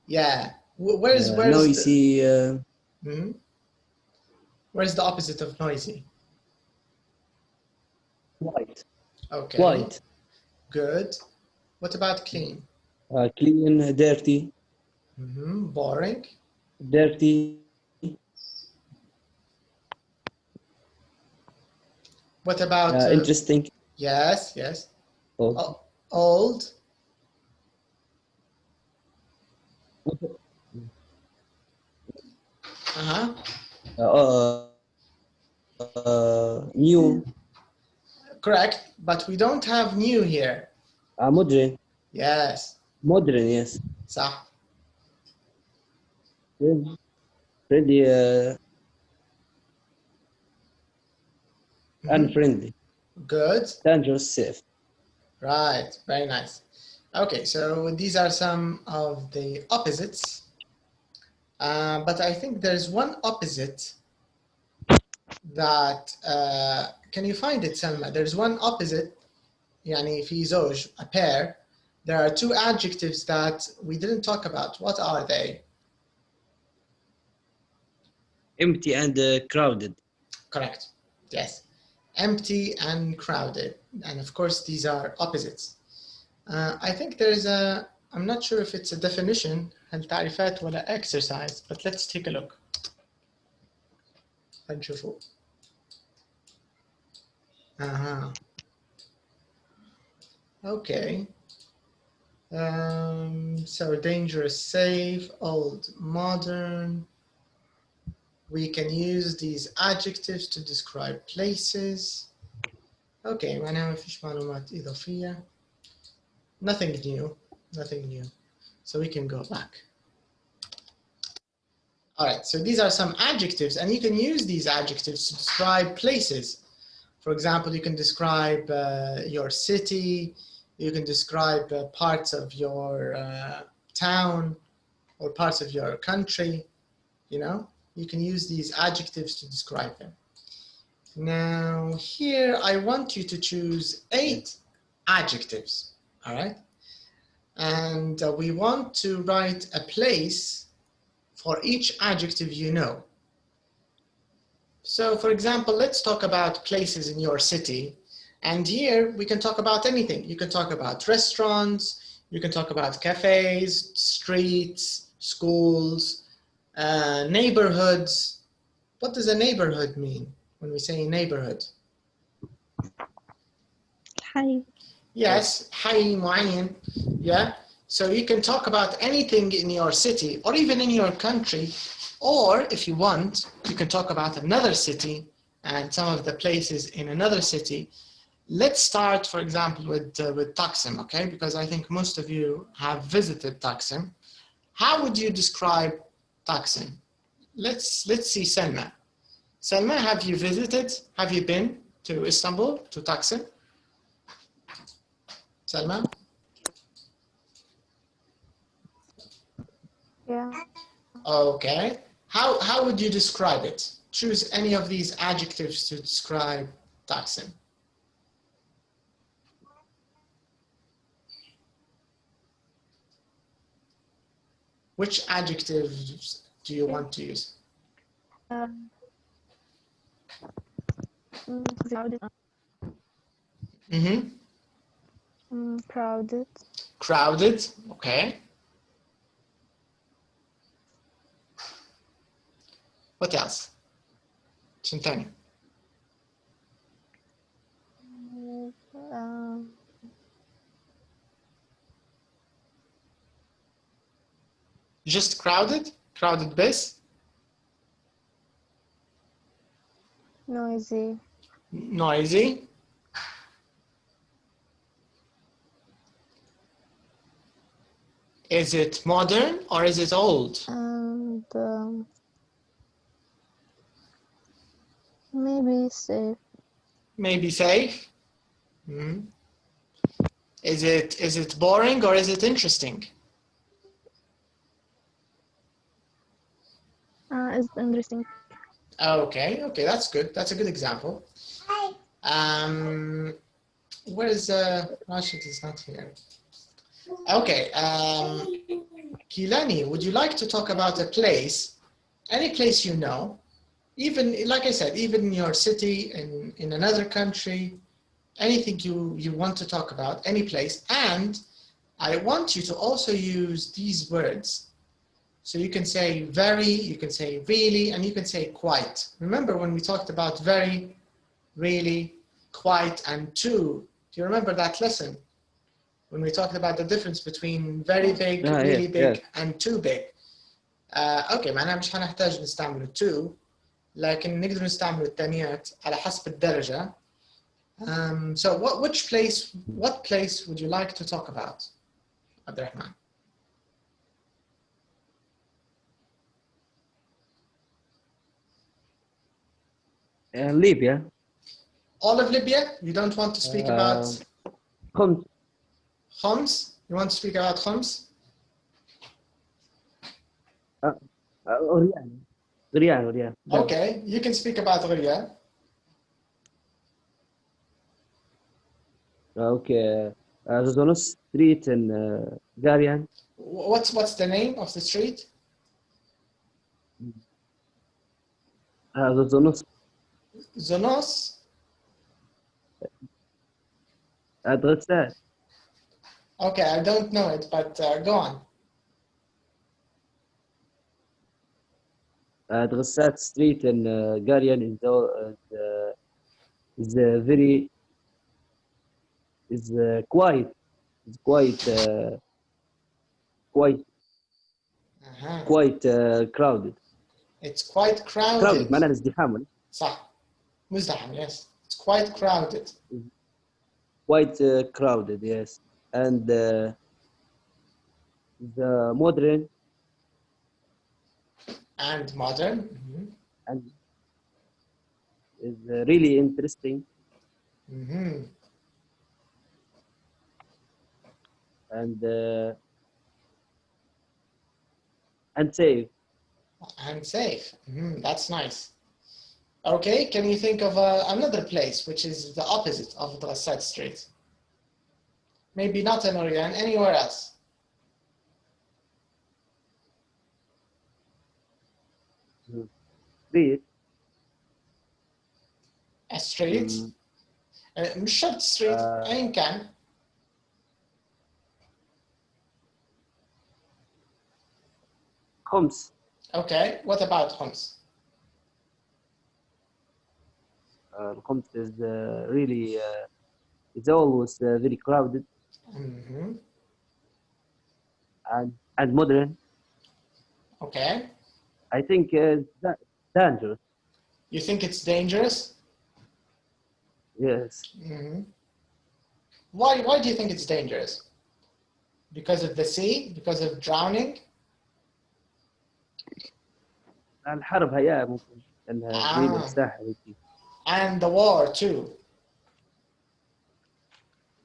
Yeah. Where's noisy? Where's the opposite of noisy? Quiet. Okay. Quiet. Good. What about clean? Clean, dirty. Boring. Dirty. What about interesting? Yes, yes. Old. Old. New. Correct, but we don't have new here. Modern. Yes. Modern, yes. صح. Friendly. Unfriendly. Good. Dangerous, safe. Right, very nice. Okay, so these are some of the opposites. But I think there's one opposite that, can you find it, Selma? There's one opposite, يعني في زوج, a pair. There are two adjectives that we didn't talk about. What are they? Empty and crowded. Correct, yes. Empty and crowded. And of course, these are opposites. I think there's I'm not sure if it's a definition, هل تعريفات ولا exercise, but let's take a look. هنشوفه. Okay. So dangerous, safe, old, modern. We can use these adjectives to describe places. Okay, معناها ما فيش معلومات إضافية. Nothing new, nothing new. So we can go back. All right, so these are some adjectives, and you can use these adjectives to describe places. For example, you can describe your city, you can describe parts of your town or parts of your country, you know? You can use these adjectives to describe them. Now, here I want you to choose 8 adjectives, all right? And we want to write a place for each adjective you know. So for example, let's talk about places in your city. And here we can talk about anything. You can talk about restaurants, you can talk about cafes, streets, schools, neighborhoods. What does a neighborhood mean when we say neighborhood? Hi. Yes, حي معين. Yeah. So you can talk about anything in your city or even in your country, or if you want, you can talk about another city and some of the places in another city. Let's start, for example, with Taksim, okay? Because I think most of you have visited Taksim. How would you describe Taksim? Let's see Selma. Selma, have you visited? Have you been to Istanbul, to Taksim? Selma? Yeah. Okay. How would you describe it? Choose any of these adjectives to describe Taksim. Which adjectives do you want to use? Crowded. Crowded. Crowded, okay. What else? Shintani. Just crowded? Crowded base? Noisy. Noisy? Is it modern or is it old? And maybe safe. Maybe safe? Is it boring or is it interesting? It's interesting. Okay, that's good. That's a good example. Where's Rashid is not here. Okay, Kilani, would you like to talk about a place, any place you know, even, like I said, even in your city, in another country, anything you want to talk about, any place, and I want you to also use these words. So you can say very, you can say really, and you can say quite. Remember when we talked about very, really, quite, and too? Do you remember that lesson? When we talked about the difference between very big, really big, and too big. اوكي معناها مش هنحتاج نستعمل too، لكن نقدر نستعمل الثانيات على حسب الدرجة. So what place would you like to talk about, عبد الرحمن? Libya. All of Libya? You don't want to speak about Homs. Homs? You want to speak about Homs? Riyadh. Okay, you can speak about Riyadh. Okay. There's a street in Garian. What's the name of the street? Zonos? Adressat. Okay, I don't know it, but go on. Adressat street in Garian is very quiet. It's quite crowded. It's quite crowded. Crowded معناها ازدحام. صح. مزدحم, yes. It's quite crowded. Quite crowded, yes. And the modern. And modern. And is really interesting. And safe. And safe. That's nice. Okay, can you think of another place which is the opposite of Drassat Street? Maybe not in Orion, anywhere else. Street. A street? مش شرط street, أين كان. Homs. Okay, what about Homs? Homs is really, it's always very crowded. and modern. Okay. I think that dangerous. You think it's dangerous? Yes. Mm-hmm. Why do you think it's dangerous? Because of the sea? Because of drowning? الحرب هيا ممكن انها تزيد الساحل هيك. And the war too.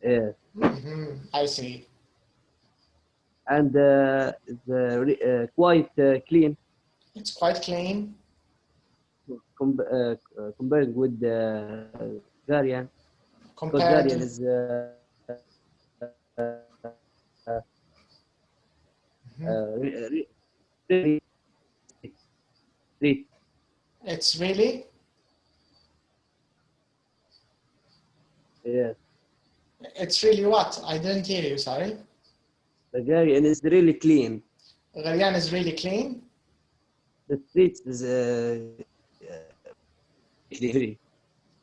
Yeah. Mm-hmm. I see. And quite clean. It's quite clean. Compared with Guardian. Because Guardian is really. It's really? Yes. It's really what? I didn't hear you, sorry. The Guardian is really clean. Guardian is really clean? The streets is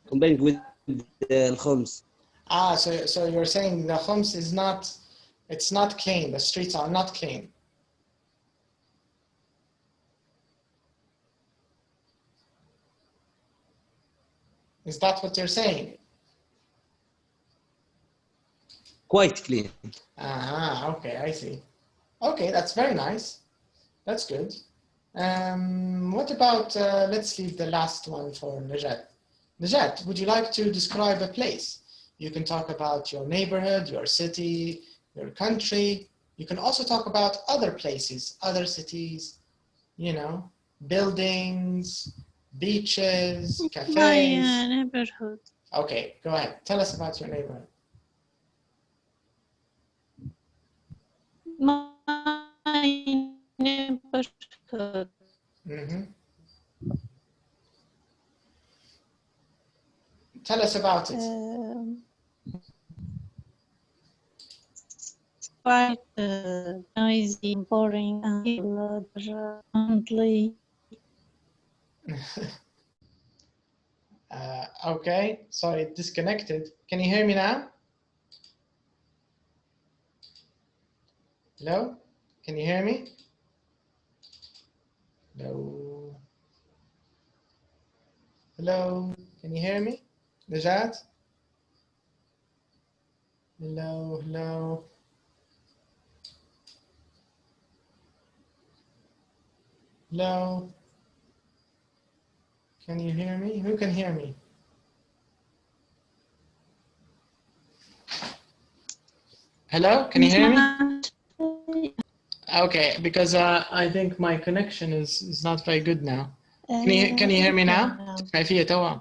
compared with the Homs. Ah, so you're saying the Homs is not, it's not clean, the streets are not clean. Is that what you're saying? Quite clean. Okay, I see. Okay, that's very nice. That's good. What about, let's leave the last one for Najat. Najat, would you like to describe a place? You can talk about your neighborhood, your city, your country. You can also talk about other places, other cities, you know, buildings, beaches, cafes. My neighborhood. Okay, go ahead. Tell us about your neighborhood. My neighborhood. Mm-hmm. Tell us about it. Quite noisy, boring, and friendly. Okay, sorry, it disconnected. Can you hear me now? Hello? Can you hear me? Hello? Hello? Can you hear me? Najat? Hello, hello? Hello? Can you hear me? Who can hear me? Hello? Can you hear me? Okay, because I think my connection is not very good now. Can you hear me now? كيفية توا؟